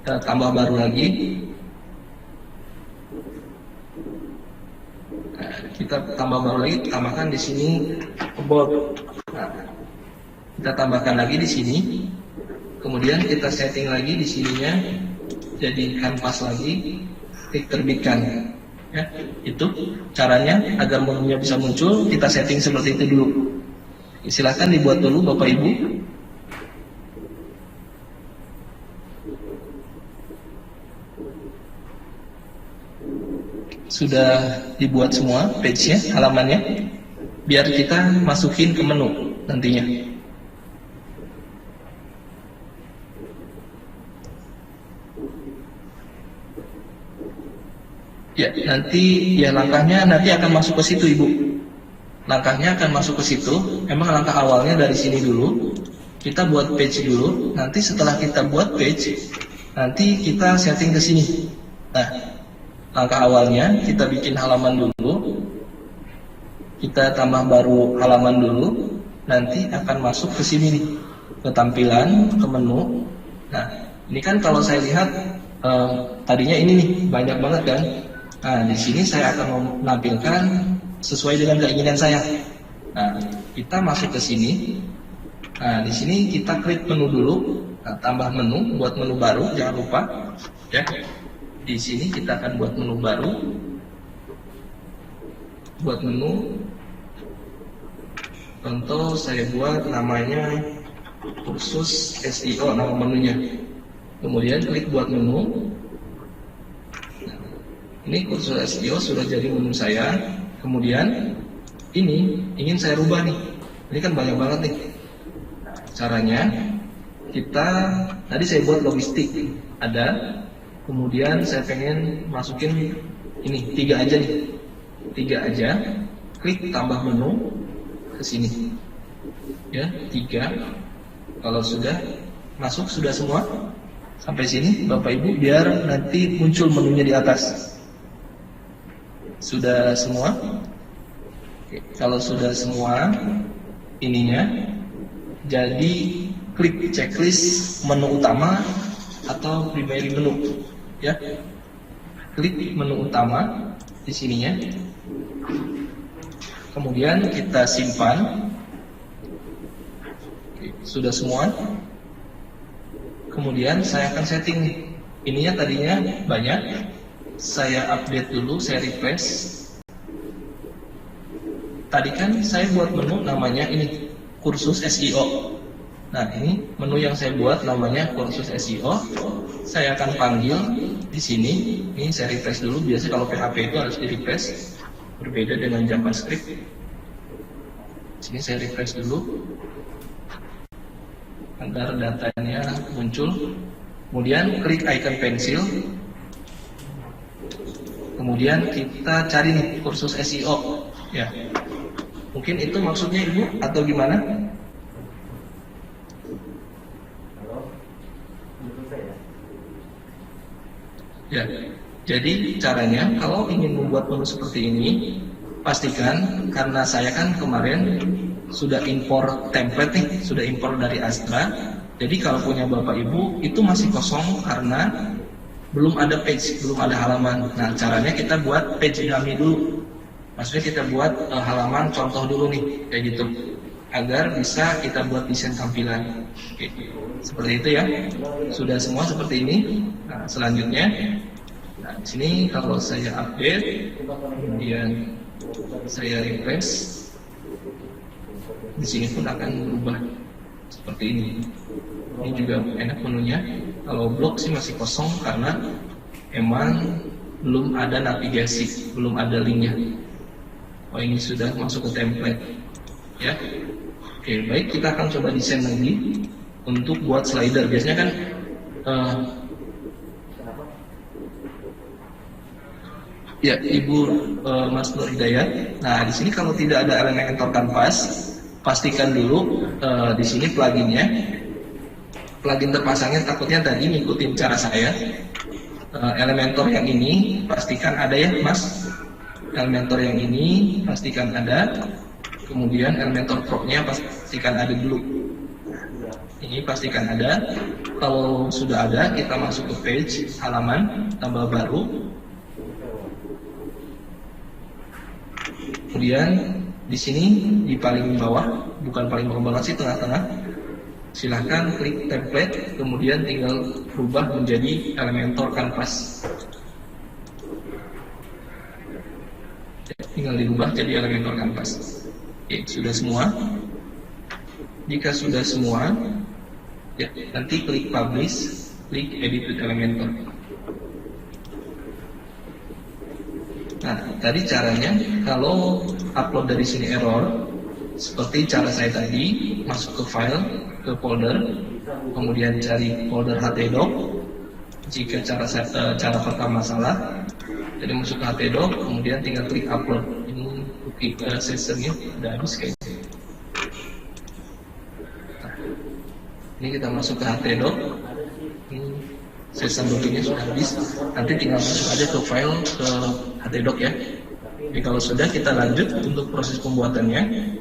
kita tambah baru lagi. Nah, kita tambah baru lagi, tambahkan di sini about. Nah, kita tambahkan lagi di sini. Kemudian kita setting lagi di sininya, jadi kanvas lagi, klik terbitkan. Ya, itu caranya agar menunya bisa muncul. Kita setting seperti itu dulu. Silahkan dibuat dulu Bapak Ibu. Sudah dibuat semua page-nya, halamannya, biar kita masukin ke menu nantinya. Ya, nanti ya langkahnya nanti akan masuk ke situ Ibu. Langkahnya akan masuk ke situ. Emang langkah awalnya dari sini dulu. Kita buat page dulu. Nanti setelah kita buat page, nanti kita setting ke sini. Nah, langkah awalnya kita bikin halaman dulu. Kita tambah baru halaman dulu. Nanti akan masuk ke sini nih, ke tampilan, ke menu. Nah, ini kan kalau saya lihat tadinya ini nih banyak banget kan. Nah, di sini saya akan menampilkan sesuai dengan keinginan saya. Nah, kita masuk ke sini. Nah, di sini kita klik menu dulu. Nah, tambah menu, buat menu baru, jangan lupa. Ya, di sini kita akan buat menu baru. Buat menu. Contoh saya buat namanya kursus SEO, nama menunya. Kemudian klik buat menu. Ini kursus SEO sudah jadi menu saya. Kemudian ini ingin saya rubah nih. Ini kan banyak banget nih. Caranya kita tadi saya buat logistik ada. Kemudian saya pengen masukin ini 3 aja nih. 3 aja. Klik tambah menu ke sini. Ya, 3. Kalau sudah masuk sudah semua sampai sini Bapak Ibu, biar nanti muncul menunya di atas. Sudah semua? Oke, kalau sudah semua ininya, jadi klik checklist menu utama atau primary menu, ya. Klik menu utama di sininya. Kemudian kita simpan. Oke, sudah semua. Kemudian saya akan setting nih. Ininya tadinya banyak. Saya update dulu, saya refresh. Tadi kan saya buat menu namanya ini kursus SEO. Nah, ini menu yang saya buat namanya kursus SEO. Saya akan panggil di sini. Ini saya refresh dulu. Biasanya kalau PHP itu harus di refresh. Berbeda dengan JavaScript. Sini saya refresh dulu agar datanya muncul. Kemudian klik icon pensil. Kemudian kita cari nih kursus SEO, ya. Mungkin itu maksudnya Ibu atau gimana? Ya, jadi caranya kalau ingin membuat menu seperti ini, pastikan karena saya kan kemarin sudah impor template nih, sudah impor dari Astra. Jadi kalau punya Bapak Ibu itu masih kosong karena belum ada page, belum ada halaman. Nah, caranya kita buat page dummy dulu. Maksudnya kita buat halaman contoh dulu nih, kayak gitu. Agar bisa kita buat desain tampilan. Oke. Seperti itu ya. Sudah semua seperti ini. Nah, selanjutnya, nah, di sini kalau saya update, kemudian saya refresh, di sini pun akan berubah seperti ini. Ini juga enak menunya. Kalau blog sih masih kosong karena emang belum ada navigasi, belum ada linknya. Oh, ini sudah masuk ke template, ya. Oke, baik, kita akan coba desain lagi untuk buat slider. Biasanya kan ya, Ibu Mas Nur Hidayat. Nah, di sini kalau tidak ada Elementor Canvas, pastikan dulu di sini pluginnya. Plugin terpasangnya takutnya tadi ngikutin cara saya. Elementor yang ini pastikan ada ya, Mas. Elementor yang ini pastikan ada. Kemudian Elementor Pro-nya pastikan ada dulu. Ini pastikan ada. Kalau sudah ada, kita masuk ke page halaman tambah baru. Kemudian di sini di paling bawah, bukan paling bawah banget sih, tengah-tengah. Silahkan klik template, kemudian tinggal rubah menjadi Elementor Canvas. Tinggal dirubah jadi Elementor Canvas. Oke, sudah semua. Jika sudah semua, ya, nanti klik Publish, klik Edit with Elementor. Nah, tadi caranya kalau upload dari sini error, seperti cara saya tadi, masuk ke file, ke folder, kemudian cari folder htdoc. Jika cara pertama salah, jadi masuk ke htdoc, kemudian tinggal klik upload. Ini klik sessionnya udah habis kayaknya. Nah, ini kita masuk ke htdoc. Ini session loginnya sudah habis. Nanti tinggal masuk aja ke file ke htdoc ya. Jadi kalau sudah, kita lanjut untuk proses pembuatannya.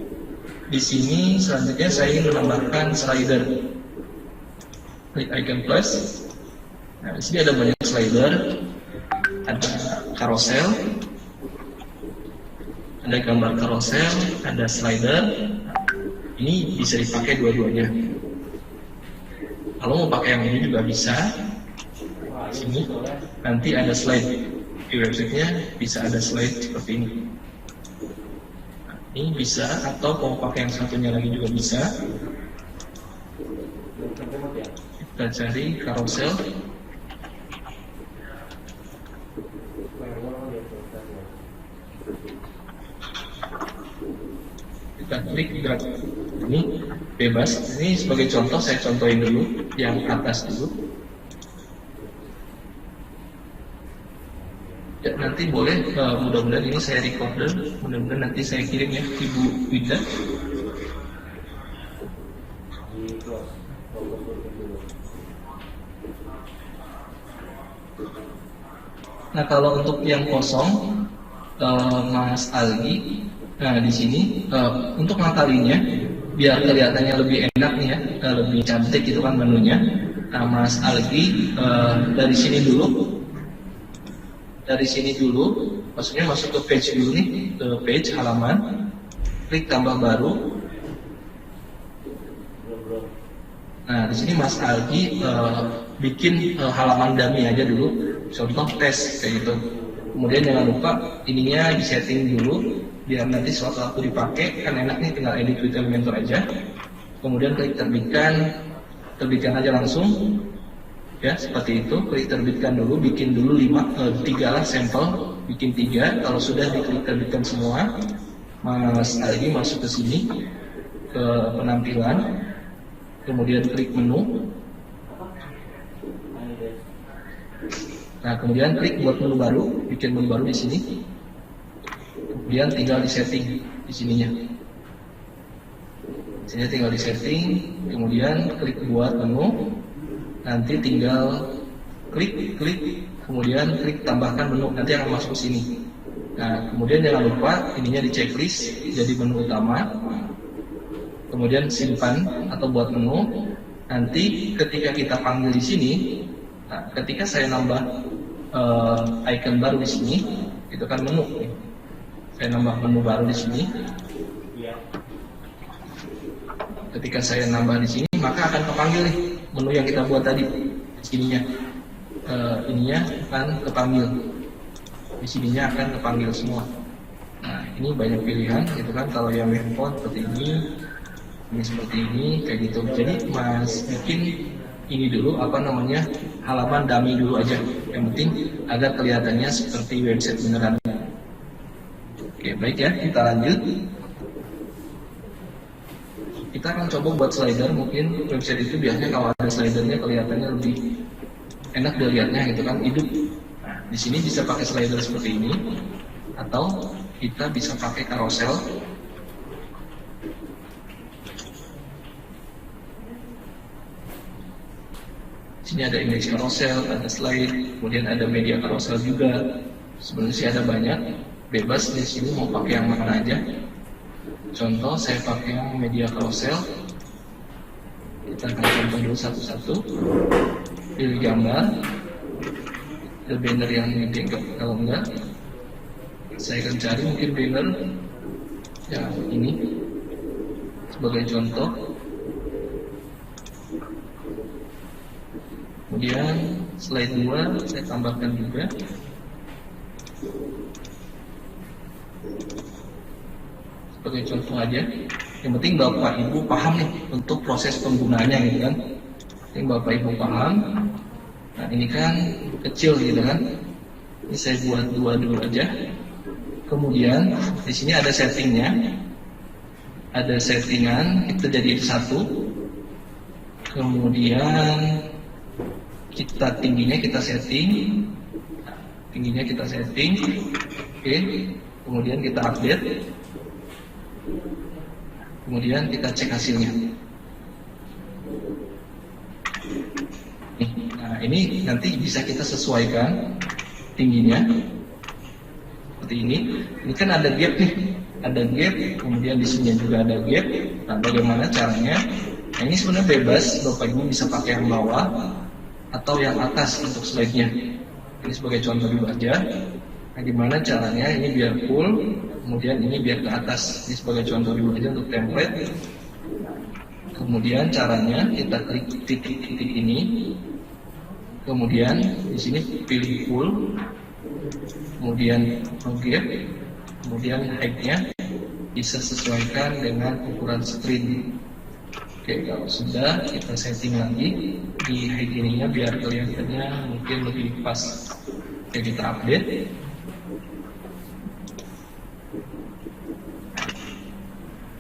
Di sini selanjutnya saya ingin menambahkan slider. Klik icon plus. Nah, di sini ada banyak slider, ada carousel, ada gambar carousel, ada slider. Ini bisa dipakai dua-duanya. Kalau mau pakai yang ini juga bisa. Di sini nanti ada slide di websitenya, bisa ada slide seperti ini. Ini bisa, atau mau pakai yang satunya lagi juga bisa. Kita cari carousel. Kita klik drag. Ini bebas. Ini sebagai contoh, saya contohin dulu yang atas dulu. Ya, nanti boleh, mudah-mudahan ini saya recorder, mudah-mudahan nanti saya kirim ya Ibu Wida. Nah, kalau untuk yang kosong, Mas Algi, nah di sini untuk ngakalinnya biar kelihatannya lebih enak nih ya, lebih cantik itu kan menunya. Nah, Mas Algi dari sini dulu. Dari sini dulu, maksudnya masuk ke page dulu nih, ke page halaman, klik tambah baru. Nah, di sini Mas Algi bikin halaman dummy aja dulu, contoh tes kayak gitu. Kemudian jangan lupa ininya disetting dulu, biar nanti suatu waktu dipakai kan enak nih, tinggal edit with Elementor aja. Kemudian klik terbitkan aja langsung. Ya, seperti itu, klik terbitkan dulu, bikin dulu 3 lah sampel, bikin 3. Kalau sudah diklik terbitkan semua, Mas Algi masuk ke sini, ke penampilan, kemudian klik menu. Nah, kemudian klik buat menu baru, bikin menu baru di sini. Kemudian tinggal di setting di sininya. Sini tinggal di setting, kemudian klik buat menu. Nanti tinggal klik kemudian klik tambahkan menu, nanti akan masuk ke sini. Nah, kemudian jangan lupa ininya di checklist jadi menu utama, kemudian simpan atau buat menu. Nanti ketika kita panggil di sini, nah, ketika saya nambah icon baru di sini, itu kan menu. Saya nambah menu baru di sini. Ketika saya nambah di sini, maka akan kepanggil nih menu yang kita buat tadi. Di sininya, ininya akan kepanggil. Di sininya akan kepanggil semua. Nah, ini banyak pilihan, gitu kan? Kalau yang handphone seperti ini seperti ini, kayak gitu. Jadi Mas bikin ini dulu, halaman dummy dulu aja. Yang penting agar kelihatannya seperti website beneran. Oke, baik ya, kita lanjut. Kita akan coba buat slider. Mungkin website itu biasanya kalau ada slidernya kelihatannya lebih enak dilihatnya, gitu kan, hidup. Nah, di sini bisa pakai slider seperti ini, atau kita bisa pakai carousel. Sini ada image carousel, ada slide, kemudian ada media carousel juga. Sebenarnya sih ada banyak, bebas di sini mau pakai yang mana aja. Contoh saya pakai yang media carousel. Kita akan contoh dulu satu-satu. Pilih gambar, ada banner yang gede, kalau enggak saya akan cari mungkin banner ya ini sebagai contoh. Kemudian slide 2 saya tambahkan juga. Sebagai contoh aja. Yang penting Bapak Ibu paham nih untuk proses penggunaannya, gitu kan. Yang penting Bapak Ibu paham. Nah, ini kan kecil, gitu kan. Ini saya buat 2 dulu aja. Kemudian di sini ada settingnya. Ada settingan, kita jadi 1. Kemudian tingginya kita setting. Tingginya kita setting. Oke. Kemudian kita update. Kemudian kita cek hasilnya. Nah, ini nanti bisa kita sesuaikan tingginya seperti ini. Ini kan ada gap nih, ada gap. Kemudian di sini juga ada gap. Nah, bagaimana caranya? Nah, ini sebenarnya bebas. Bapak Ibu bisa pakai yang bawah atau yang atas untuk slide-nya. Ini sebagai contoh dulu aja. Nah, gimana caranya? Ini biar full, kemudian ini biar ke atas. Ini sebagai contoh dulu aja untuk template. Kemudian caranya kita klik titik-titik ini. Kemudian di sini pilih full. Kemudian gap. Kemudian height-nya bisa sesuaikan dengan ukuran screen. Oke, kalau sudah kita setting lagi di height ininya biar kelihatannya mungkin lebih pas. Oke, kita update.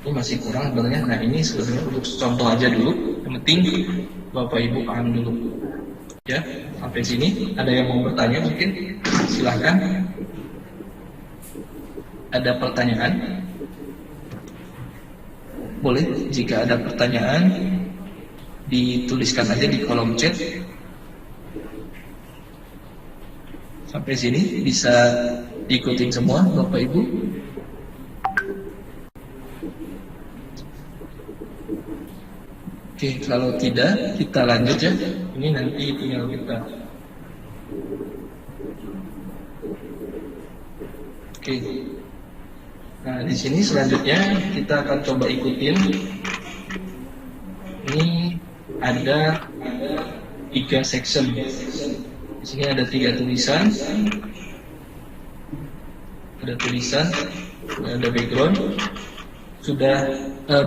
Ini masih kurang sebenarnya. Nah, ini sebenarnya untuk contoh aja dulu. Yang penting Bapak Ibu paham dulu. Ya, sampai sini ada yang mau bertanya mungkin? Silahkan. Ada pertanyaan? Boleh, jika ada pertanyaan dituliskan aja di kolom chat. Sampai sini bisa diikutin semua Bapak Ibu. Oke, kalau tidak kita lanjut ya. Ini nanti tinggal kita. Oke. Nah, di sini selanjutnya kita akan coba ikutin. Ini ada 3 section. Di sini ada 3 tulisan. Ada tulisan, ada background. Sudah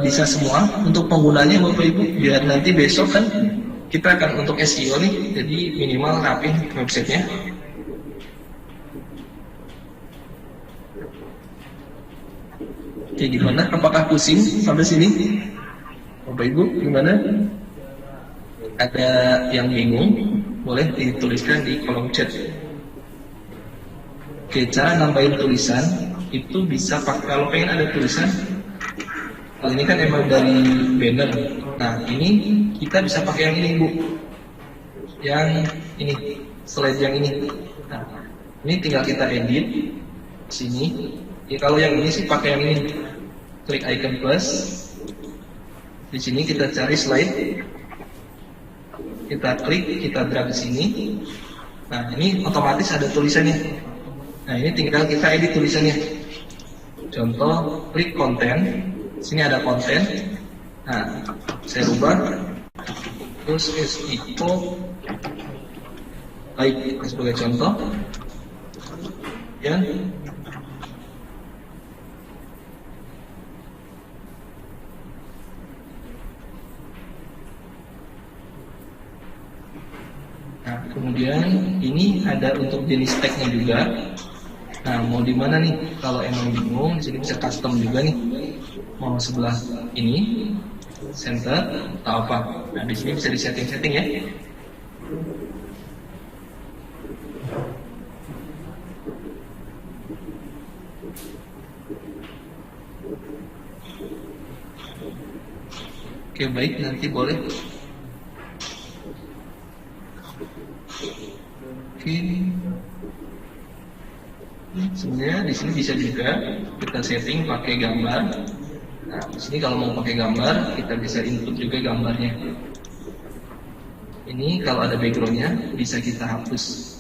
bisa semua untuk penggunanya Bapak Ibu, biar nanti besok kan kita akan untuk SEO nih, jadi minimal rapih websitenya. Oke, gimana? Apakah pusing sampai sini Bapak Ibu? Gimana? Ada yang bingung? Boleh dituliskan di kolom chat. Oke, cara nambahin tulisan itu bisa pakai, kalau pengen ada tulisan. Kalau ini kan emang dari banner. Nah, ini kita bisa pakai yang ini Bu. Yang ini slide yang ini. Nah, ini tinggal kita edit sini. Ya, kalau yang ini sih pakai yang ini. Klik icon plus. Di sini kita cari slide. Kita klik, kita drag ke sini. Nah, ini otomatis ada tulisannya. Nah, ini tinggal kita edit tulisannya. Contoh, klik konten. Sini ada konten. Nah, saya ubah. Terus SEO baik sebagai contoh. Ya. Nah, kemudian ini ada untuk jenis tagnya juga. Nah, mau di mana nih? Kalau emang bingung, di sini bisa custom juga nih. Mau sebelah ini, center atau apa? Nah, di sini bisa di setting-setting ya. Oke, baik, nanti boleh. Oke. Sebenarnya di sini bisa juga kita setting pakai gambar. Nah, di sini kalau mau pakai gambar, kita bisa input juga gambarnya. Ini kalau ada backgroundnya bisa kita hapus,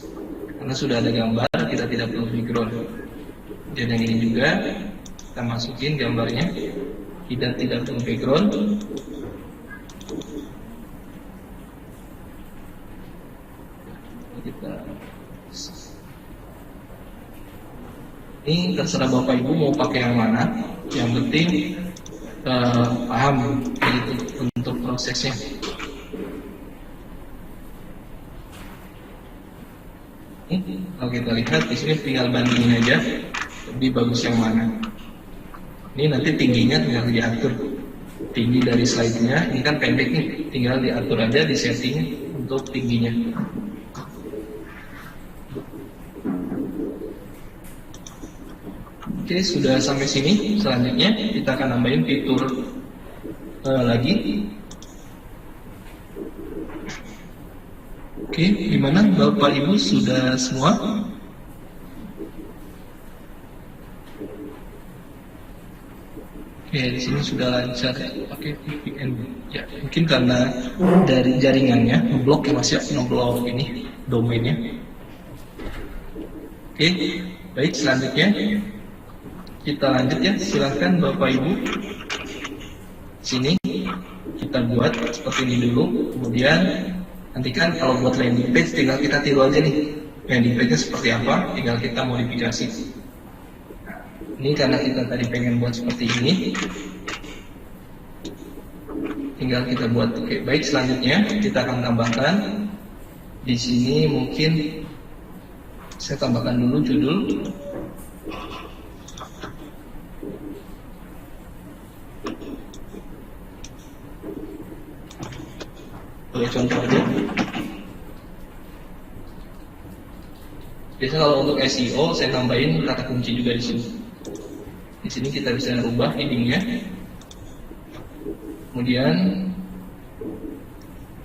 karena sudah ada gambar, kita tidak perlu background. Dan yang ini juga kita masukin gambarnya, kita tidak perlu background. Ini terserah Bapak Ibu mau pakai yang mana. Yang penting paham gitu untuk prosesnya. Ini kalau kita lihat di sini tinggal bandingin aja lebih bagus yang mana. Ini nanti tingginya tinggal diatur. Tinggi dari slide-nya ini kan pendek nih, tinggal diatur aja di setting untuk tingginya. Oke, sudah sampai sini. Selanjutnya kita akan nambahin fitur lagi. Oke, gimana Bapak Ibu sudah semua? Oke, di sini sudah lancar ya. Pakai VPN. Ya, mungkin karena dari jaringannya ngeblok ya Mas ya, ngeblok ini domainnya. Oke, baik, selanjutnya kita lanjut ya, silahkan Bapak Ibu. Sini kita buat seperti ini dulu. Kemudian nanti kan kalau buat landing page tinggal kita tiru aja nih landing page-nya seperti apa, tinggal kita modifikasi. Ini karena kita tadi pengen buat seperti ini, tinggal kita buat. Oke, baik, selanjutnya kita akan tambahkan di sini. Mungkin saya tambahkan dulu judul. Boleh contoh aja. Biasa kalau untuk SEO saya tambahin kata kunci juga di sini. Di sini kita bisa rubah headingnya. Kemudian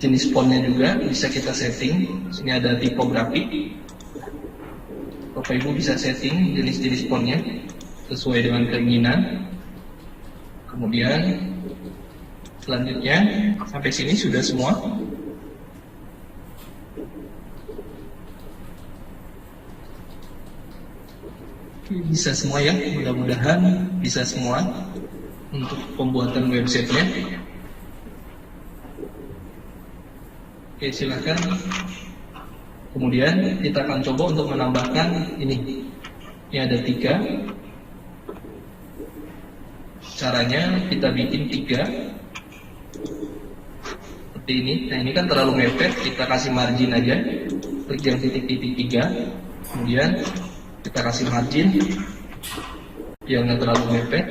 jenis fontnya juga bisa kita setting. Di sini ada tipografi. Bapak Ibu bisa setting jenis-jenis fontnya sesuai dengan keinginan. Kemudian selanjutnya sampai sini sudah semua. Bisa semua ya, mudah-mudahan bisa semua untuk pembuatan websitenya. Oke, silakan. Kemudian kita akan coba untuk menambahkan ini. Ini ada 3. Caranya kita bikin 3 seperti ini. Nah, ini kan terlalu mepet, kita kasih margin aja. Klik yang titik-titik 3. Kemudian kita kasih margin yang nggak terlalu mepet.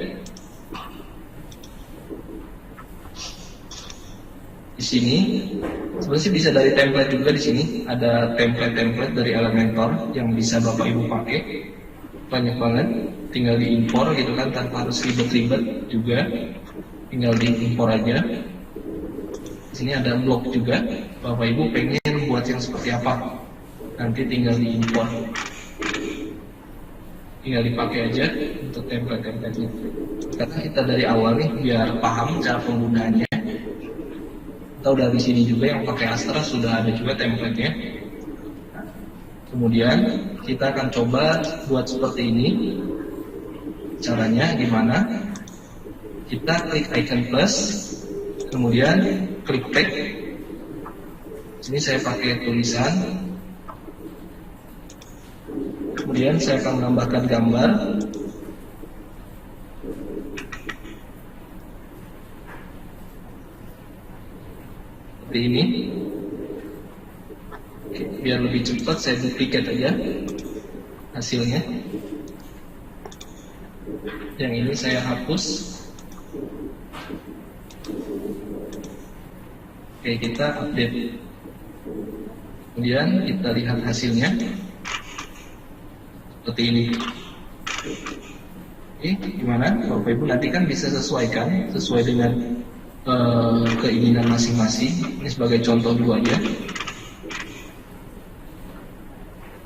Di sini sebenarnya bisa dari template juga. Di sini ada template dari Elementor yang bisa Bapak Ibu pakai. Banyak banget, tinggal diimpor gitu kan, tanpa harus ribet-ribet juga. Tinggal diimpor aja. Di sini ada blog juga. Bapak Ibu pengen buat yang seperti apa? nanti tinggal diimport, tinggal dipakai aja untuk template-template. Karena kita dari awal nih biar paham cara penggunaannya, atau dari sini juga yang pakai Astra sudah ada juga template-nya. Kemudian kita akan coba buat seperti ini. Caranya gimana? Kita klik icon plus, kemudian klik tag. Sini saya pakai tulisan. Kemudian saya akan menambahkan gambar. Seperti ini. Oke, biar lebih cepat saya duplikat aja hasilnya. Yang ini saya hapus. Oke, kita update. Kemudian kita lihat hasilnya seperti ini. Oke, gimana Bapak Ibu? Nanti kan bisa sesuaikan sesuai dengan keinginan masing-masing. Ini sebagai contoh dulu aja.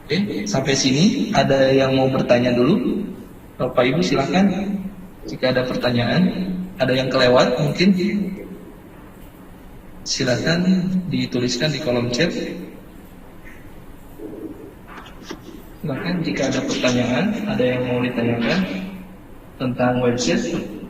Oke, sampai sini ada yang mau bertanya dulu? Bapak Ibu silakan. Jika ada pertanyaan, ada yang kelewat mungkin silakan dituliskan di kolom chat. Silakan jika ada pertanyaan, ada yang mau ditanyakan tentang website.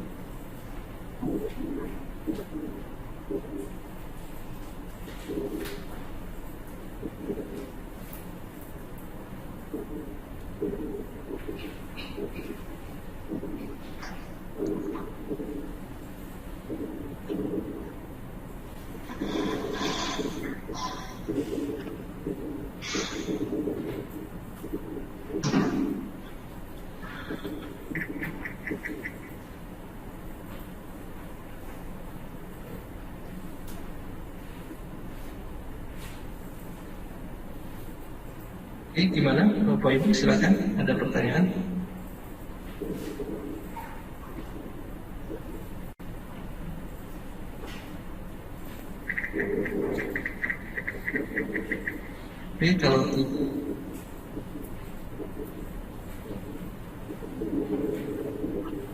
Oke, gimana Bapak Ibu silakan, ada pertanyaan? Oke, kalau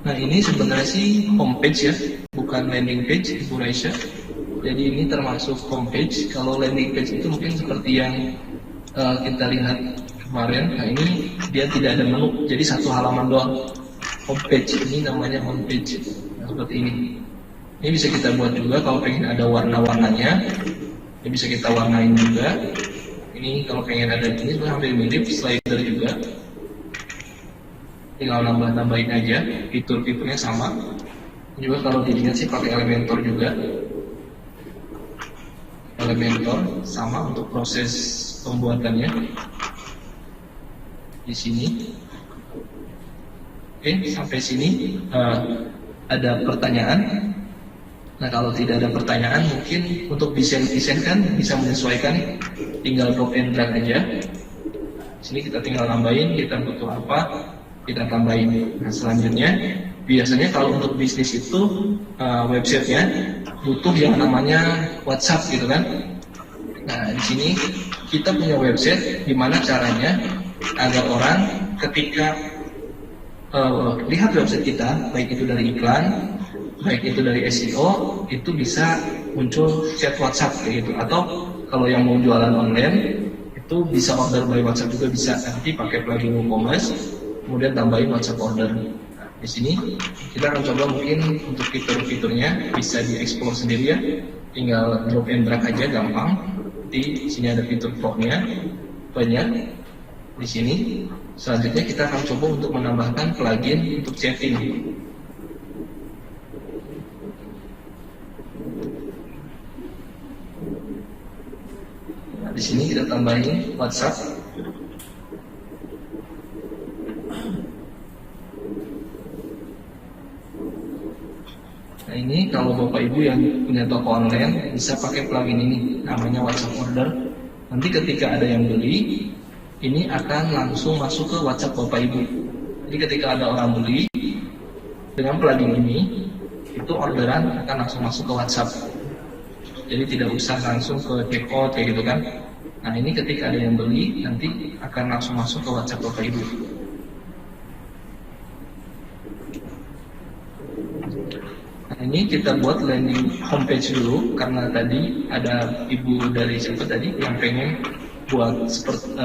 nah ini sebenarnya sih homepage ya, bukan landing page Ibu Raisya. Jadi ini termasuk homepage. Kalau landing page itu mungkin seperti yang kita lihat kemarin. Nah ini dia tidak ada menu, jadi satu halaman doang. Homepage ini namanya homepage. Nah, seperti ini. Ini bisa kita buat juga kalau pengen ada warna-warnanya. Ini bisa kita warnain juga. Ini kalau pengen ada ini hampir mirip slider juga. Tinggal nambah-nambahin aja, fitur-fiturnya sama. Juga kalau dilihat sih pakai Elementor juga. Elementor sama untuk proses pembuatannya di sini. Oke, sampai sini ada pertanyaan. Nah, kalau tidak ada pertanyaan, mungkin untuk desain kan bisa menyesuaikan, tinggal drop and drag aja. Sini kita tinggal nambahin, kita butuh apa, kita tambahin. Nah, selanjutnya biasanya kalau untuk bisnis itu websitenya butuh yang namanya WhatsApp gitu kan. Nah, di sini kita punya website, gimana caranya agar orang ketika lihat website kita, baik itu dari iklan, baik itu dari SEO, itu bisa muncul chat WhatsApp kayak gitu. Atau kalau yang mau jualan online, itu bisa order by WhatsApp juga bisa. Nanti pakai plugin WooCommerce, kemudian tambahin WhatsApp order. Nah, di sini kita akan coba mungkin untuk fitur-fiturnya bisa dieksplor sendiri ya. Tinggal drop and drag aja, gampang. Di sini ada fitur vlognya banyak di sini. Selanjutnya kita akan coba untuk menambahkan plugin untuk chatting. Nah, di sini kita tambahin WhatsApp. Nah, ini kalau Bapak Ibu yang punya toko online bisa pakai plugin ini, namanya WhatsApp Order. Nanti ketika ada yang beli, ini akan langsung masuk ke WhatsApp Bapak Ibu. Jadi ketika ada orang beli dengan plugin ini, itu orderan akan langsung masuk ke WhatsApp. Jadi tidak usah langsung ke checkout kayak gitu kan. Nah, ini ketika ada yang beli, nanti akan langsung masuk ke WhatsApp Bapak Ibu. Nah, ini kita buat landing homepage dulu, karena tadi ada ibu dari siapa tadi yang pengen buat seperti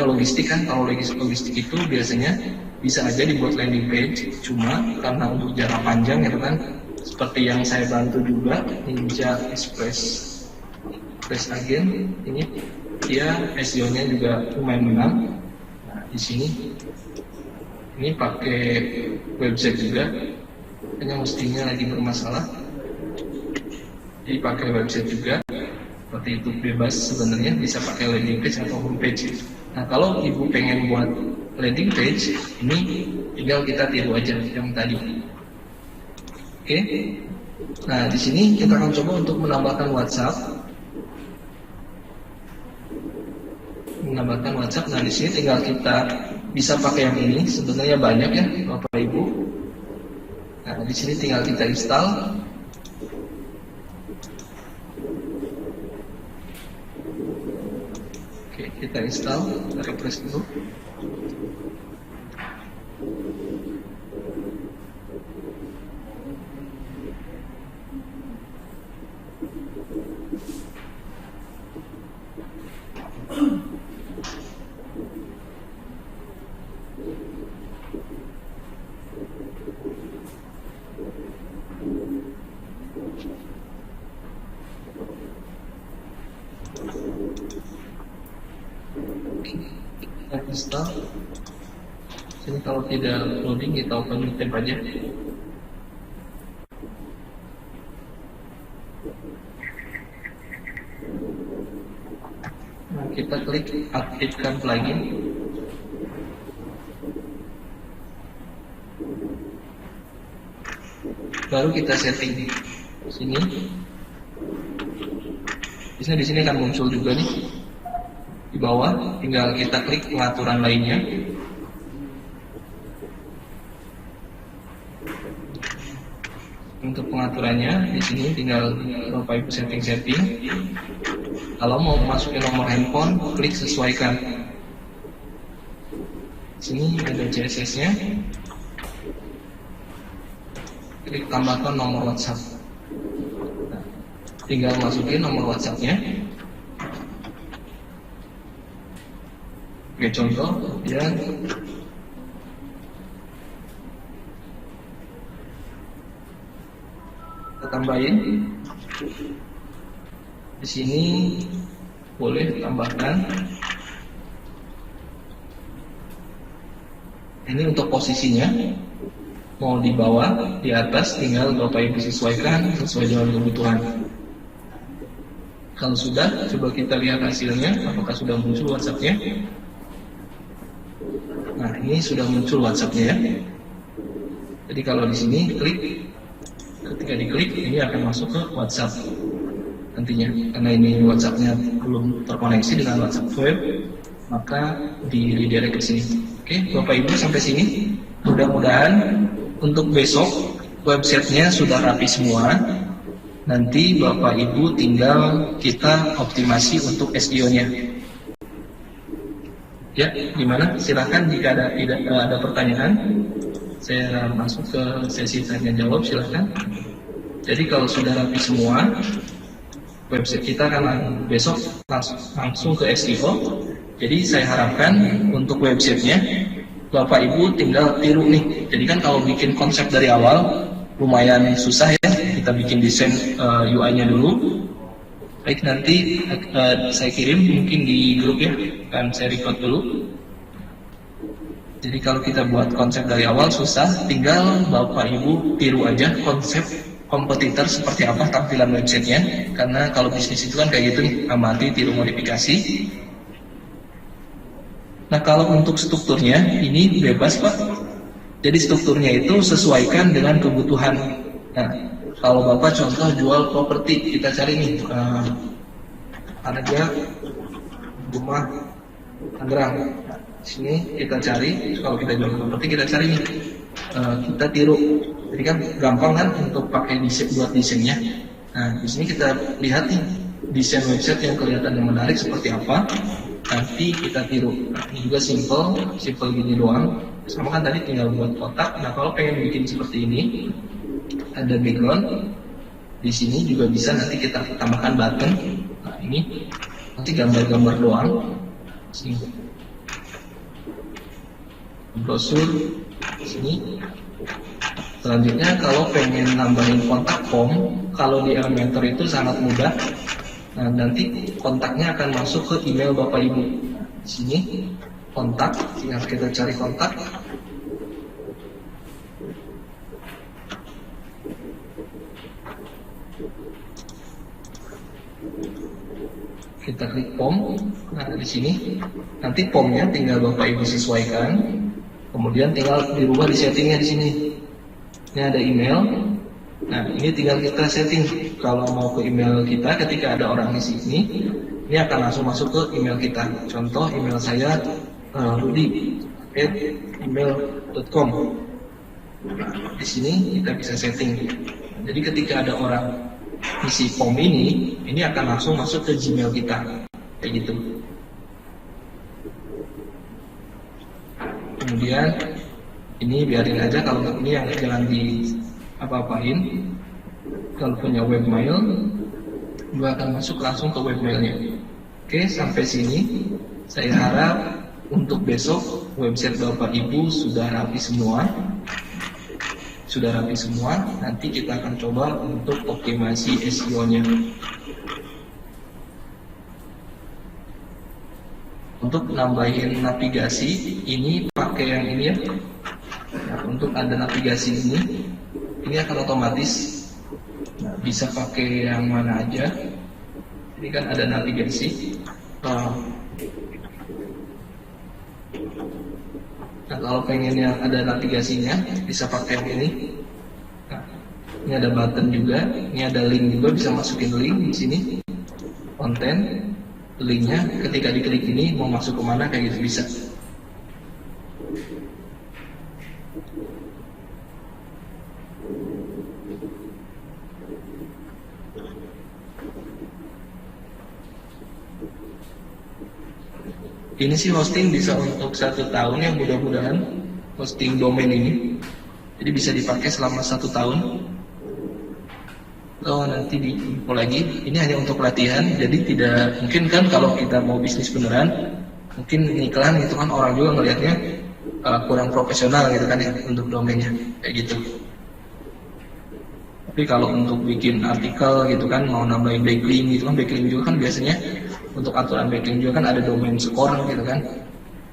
logistik kan. Kalau logistik itu biasanya bisa aja dibuat landing page, cuma karena untuk jarak panjang gitu kan, seperti yang saya bantu juga Ninja Express Agent ini, dia SEO-nya juga lumayan menang. Nah, di sini ini pakai website juga, hanya mestinya lagi bermasalah, jadi pakai website juga. Seperti itu, bebas sebenarnya, bisa pakai landing page atau homepage. Nah, kalau ibu pengen buat landing page, ini tinggal kita tiru aja yang tadi. Oke. Nah, di sini kita akan coba untuk menambahkan WhatsApp. Nah, di sini tinggal kita bisa pakai yang ini. Sebenarnya banyak ya, Bapak Ibu. Nah, di sini tinggal kita install. Oke, kita install, kita refresh dulu. Kita install. Jadi kalau tidak loading, kita open tab aja. Nah, kita klik aktifkan plugin. Baru kita setting di sini. Biasanya di sini akan muncul juga nih di bawah. Tinggal kita klik pengaturan lainnya. Untuk pengaturannya di sini tinggal Bapak Ibu setting. Kalau mau masukin nomor handphone, klik sesuaikan. Di sini ada CSS-nya. Klik tambahkan nomor WhatsApp. Nah, tinggal masukin nomor WhatsApp-nya. Oke, contoh ya. Kita tambahin. Di sini boleh tambahkan. Ini untuk posisinya. Mau di bawah, di atas, tinggal Bapak Ibu sesuaikan sesuai dengan kebutuhan. Kalau sudah, coba kita lihat hasilnya, apakah sudah muncul WhatsApp-nya. Nah, ini sudah muncul WhatsApp-nya ya. Jadi kalau di sini klik, ketika diklik ini akan masuk ke WhatsApp nantinya. Karena ini WhatsApp-nya belum terkoneksi dengan WhatsApp web, maka di redirect ke sini. Oke, Bapak Ibu sampai sini. Mudah-mudahan untuk besok websitenya sudah rapi semua. Nanti Bapak Ibu tinggal kita optimasi untuk SEO-nya. Ya, gimana? Silahkan jika ada pertanyaan. Saya masuk ke sesi tanya jawab, silahkan. Jadi kalau sudah rapi semua, website kita akan besok langsung ke SEO. Jadi saya harapkan untuk websitenya Bapak Ibu tinggal tiru nih. Jadi kan kalau bikin konsep dari awal lumayan susah ya. Kita bikin desain UI-nya dulu. Baik, nanti saya kirim mungkin di grup ya. Kan saya record dulu. Jadi kalau kita buat konsep dari awal susah, tinggal Bapak Ibu tiru aja konsep kompetitor seperti apa tampilan websitenya. Karena kalau bisnis itu kan kayak gitu nih, amati, tiru, modifikasi. Nah, kalau untuk strukturnya ini bebas Pak. Jadi strukturnya itu sesuaikan dengan kebutuhan. Nah, kalau Bapak contoh jual properti, kita cari nih ada dia rumah Tangerang. Sini kita cari, kalau kita jual properti kita cari nih, kita tiru. Jadi kan gampang kan untuk pakai desain, buat desainnya. Nah, di sini kita lihat nih desain website yang kelihatan yang menarik seperti apa, nanti kita tiru. Nah, ini juga simple gini doang. Sama kan tadi tinggal buat kotak. Nah, kalau pengen bikin seperti ini, ada background. Di sini juga bisa nanti kita tambahkan button. Nah, ini nanti gambar-gambar doang. Sini. Brosur sini. Selanjutnya kalau pengen nambahin kontak form, kalau di Elementor itu sangat mudah. Nah, nanti kontaknya akan masuk ke email Bapak Ibu. Di sini kontak, tinggal kita cari kontak. Kita klik form. Nah, di sini nanti formnya tinggal Bapak Ibu sesuaikan. Kemudian tinggal dirubah di settingnya di sini. Ini ada email. Nah, ini tinggal kita setting. Kalau mau ke email kita, ketika ada orang di sini, ini akan langsung masuk ke email kita. Contoh email saya rudi@email.com. Nah, di sini kita bisa setting. Jadi ketika ada orang isi form ini akan langsung masuk ke Gmail kita, kayak gitu. Kemudian ini biarin aja, kalau ini yang jangan di apa-apain. Kalau punya webmail, gua akan masuk langsung ke webmailnya. Oke, sampai sini saya harap untuk besok website Bapak Ibu sudah rapi semua. Nanti kita akan coba untuk optimasi SEO-nya. Untuk nambahin navigasi, ini pakai yang ini ya. Nah, untuk ada navigasi ini akan otomatis. Nah, bisa pakai yang mana aja. Ini kan ada navigasi. Nah, kalau pengen yang ada navigasinya, bisa pakai yang ini. Nah, ini ada button juga, ini ada link juga, bisa masukin link di sini. Konten, linknya ketika diklik ini mau masuk kemana kayak gitu bisa. Ini sih hosting bisa untuk 1 tahun ya, mudah-mudahan hosting domain ini. Jadi bisa dipakai selama 1 tahun. Oh, nanti di info lagi. Ini hanya untuk pelatihan, jadi tidak mungkin kan kalau kita mau bisnis beneran, mungkin iklan itu kan orang juga ngelihatnya kurang profesional gitu kan ya untuk domainnya kayak gitu. Tapi kalau untuk bikin artikel gitu kan, mau nambahin backlink gitu kan, backlink juga kan biasanya untuk aturan backlink juga kan ada domain score gitu kan,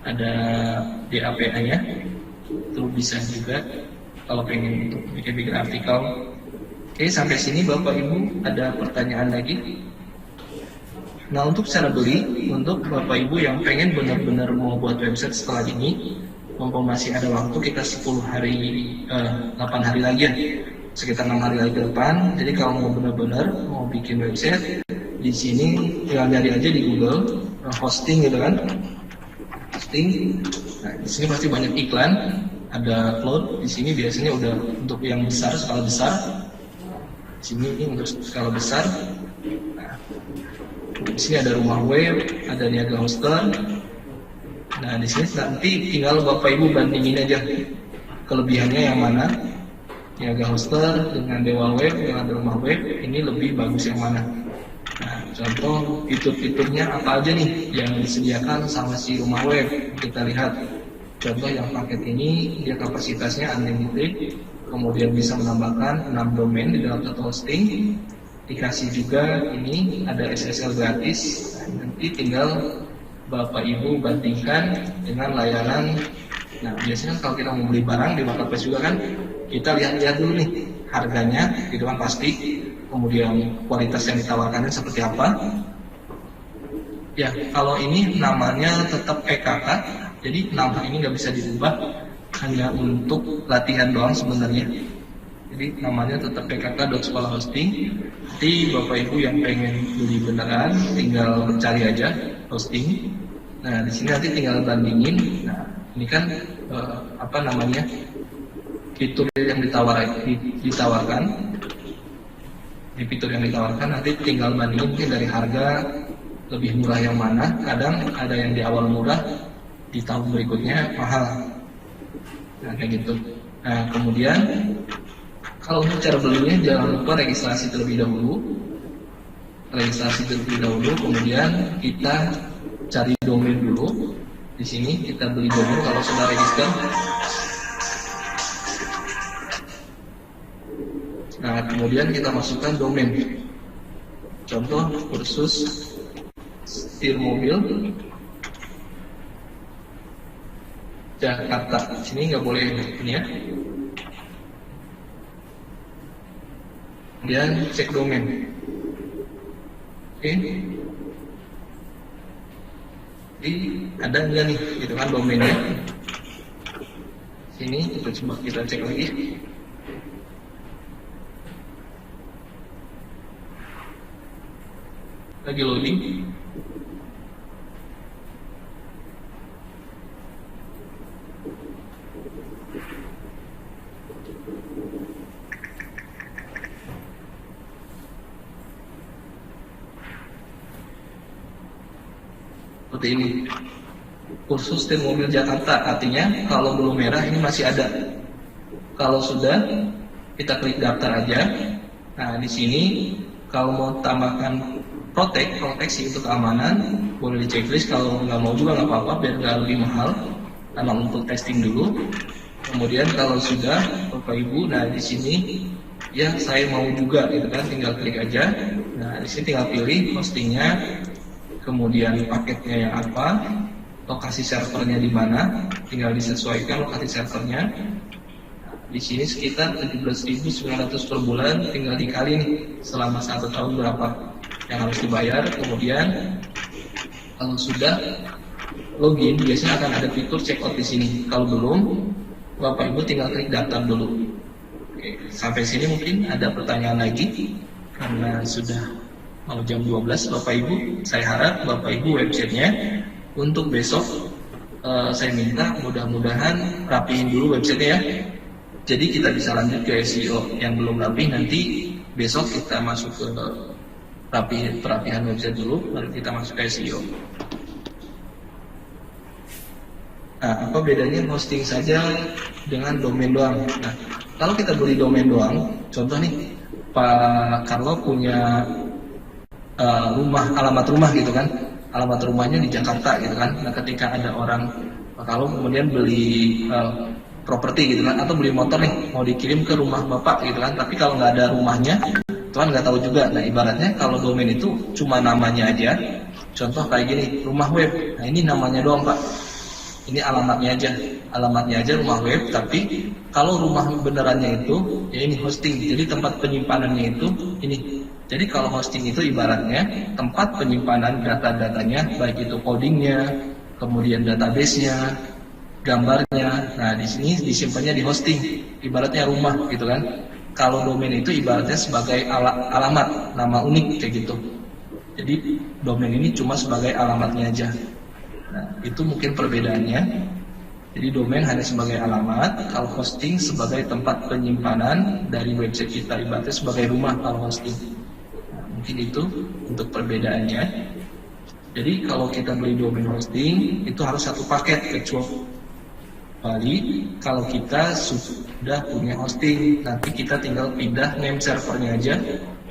ada DAPA-nya, itu bisa juga kalau pengen untuk bikin artikel. Oke, sampai sini Bapak Ibu ada pertanyaan lagi? Nah, untuk cara beli, untuk Bapak Ibu yang pengen benar-benar mau buat website setelah ini, mumpung masih ada waktu, kita 8 hari lagi ya, sekitar 6 hari lagi ke depan. Jadi kalau mau benar-benar mau bikin website, di sini tinggal nyari aja di Google hosting gitu kan, hosting. Nah, di sini pasti banyak iklan, ada cloud. Di sini biasanya udah untuk yang besar, skala besar. Di sini untuk skala besar. Nah, di sini ada rumah web, ada niaga hoster. Nah, di sini nanti tinggal Bapak Ibu bandingin aja kelebihannya yang mana. Niaga hoster dengan Dewa Web, dengan rumah web, ini lebih bagus yang mana? Nah, contoh fitur-fiturnya apa aja nih yang disediakan sama si rumah web. Kita lihat contoh yang paket ini, dia kapasitasnya unlimited, kemudian bisa menambahkan 6 domain di dalam satu hosting. Dikasih juga ini ada SSL gratis. Nah, nanti tinggal Bapak Ibu bandingkan dengan layanan. Nah, biasanya kalau kita mau beli barang di marketplace juga kan, kita lihat-lihat dulu nih harganya, gitu kan pasti. Kemudian kualitas yang ditawarkannya seperti apa. Ya, kalau ini namanya tetap PKK, jadi nama ini nggak bisa dirubah, hanya untuk latihan doang sebenarnya. Jadi namanya tetap pkk.sekolahhosting. Nanti Bapak Ibu yang pengen beli beneran, tinggal cari aja hosting. Nah, di sini nanti tinggal bandingin. Nah, ini kan fitur yang ditawarkan. di fitur yang ditawarkan. Nanti tinggal bandingin mungkin dari harga lebih murah yang mana. Kadang ada yang di awal murah, di tahun berikutnya mahal. Nah, kayak gitu. Nah, kemudian kalau untuk cara belinya jangan lupa registrasi terlebih dahulu. Kemudian kita cari domain dulu. Di sini kita beli domain kalau sudah register. Nah, kemudian kita masukkan domain. Contoh kursus setir mobil Jakarta. Di sini nggak boleh ini ya. Kemudian cek domain. Oke. Jadi ada nggak nih, gitu kan domainnya. Sini kita coba kita cek lagi. Lagi loading. Seperti ini, kursus setir mobil Jakarta. Artinya kalau belum merah ini masih ada. Kalau sudah, kita klik daftar aja. Nah, di sini kalau mau tambahkan proteksi untuk keamanan, boleh di checklist. Kalau nggak mau juga nggak apa-apa, biar nggak lebih mahal. Karena untuk testing dulu. Kemudian kalau sudah, Bapak Ibu, nah di sini ya saya mau juga, gitu kan, tinggal klik aja. Nah, di sini tinggal pilih hostingnya. Kemudian paketnya yang apa, lokasi servernya di mana, tinggal disesuaikan lokasi servernya. Di sini sekitar 17.900 per bulan, tinggal dikali nih selama 1 tahun berapa yang harus dibayar. Kemudian kalau sudah login, biasanya akan ada fitur check out di sini. Kalau belum, Bapak Ibu tinggal klik daftar dulu. Oke, sampai sini mungkin ada pertanyaan lagi karena sudah mau jam 12, Bapak Ibu. Saya harap Bapak Ibu websitenya untuk besok saya minta mudah-mudahan rapihin dulu websitenya ya. Jadi kita bisa lanjut ke SEO. Yang belum rapi nanti besok kita masuk ke perapihan website dulu, baru kita masuk ke SEO. Nah, apa bedanya hosting saja dengan domain doang? Nah, kalau kita beli domain doang, contoh nih Pak Carlo punya alamat rumah gitu kan, alamat rumahnya di Jakarta gitu kan. Nah, ketika ada orang kalau kemudian beli properti gitu kan, atau beli motor nih mau dikirim ke rumah bapak gitu kan, tapi kalau nggak ada rumahnya, Tuhan nggak tahu juga. Nah, ibaratnya kalau domain itu cuma namanya aja. Contoh kayak gini, rumah web. Nah, ini namanya doang Pak, ini alamatnya aja rumah web. Tapi kalau rumah benerannya itu ya ini hosting, jadi tempat penyimpanannya itu ini. Jadi kalau hosting itu ibaratnya tempat penyimpanan data-datanya, baik itu codingnya, kemudian database-nya, gambarnya. Nah, di sini disimpannya di hosting, ibaratnya rumah gitu kan. Kalau domain itu ibaratnya sebagai alamat, nama unik kayak gitu. Jadi domain ini cuma sebagai alamatnya aja. Nah, itu mungkin perbedaannya. Jadi domain hanya sebagai alamat, kalau hosting sebagai tempat penyimpanan dari website kita, ibaratnya sebagai rumah kalau hosting. Mungkin itu untuk perbedaannya. Jadi kalau kita beli domain hosting itu harus satu paket, kecuali kalau kita sudah punya hosting, nanti kita tinggal pindah name servernya aja,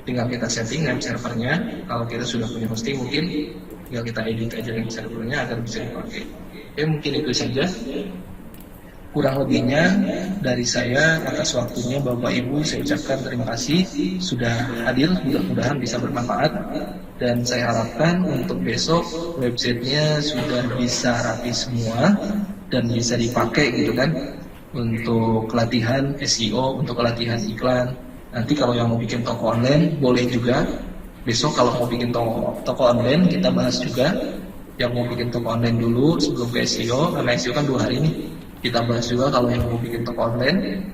tinggal kita setting name servernya. Kalau kita sudah punya hosting mungkin tinggal kita edit aja name servernya agar bisa dipakai. Mungkin itu saja. Kurang lebihnya dari saya, atas waktunya Bapak Ibu saya ucapkan terima kasih sudah hadir, mudah-mudahan bisa bermanfaat. Dan saya harapkan untuk besok websitenya sudah bisa rapi semua dan bisa dipakai gitu kan, untuk latihan SEO, untuk latihan iklan. Nanti kalau yang mau bikin toko online boleh juga. Besok kalau mau bikin toko online kita bahas juga. Yang mau bikin toko online dulu sebelum ke SEO, karena SEO kan 2 hari nih. Kita bahas juga kalau yang mau bikin toko online.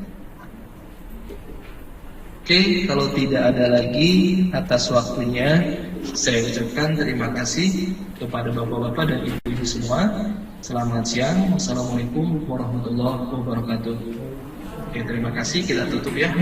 Oke, kalau tidak ada lagi, atas waktunya saya ucapkan terima kasih kepada bapak-bapak dan ibu-ibu semua. Selamat siang. Wassalamualaikum warahmatullahi wabarakatuh. Oke, terima kasih. Kita tutup ya.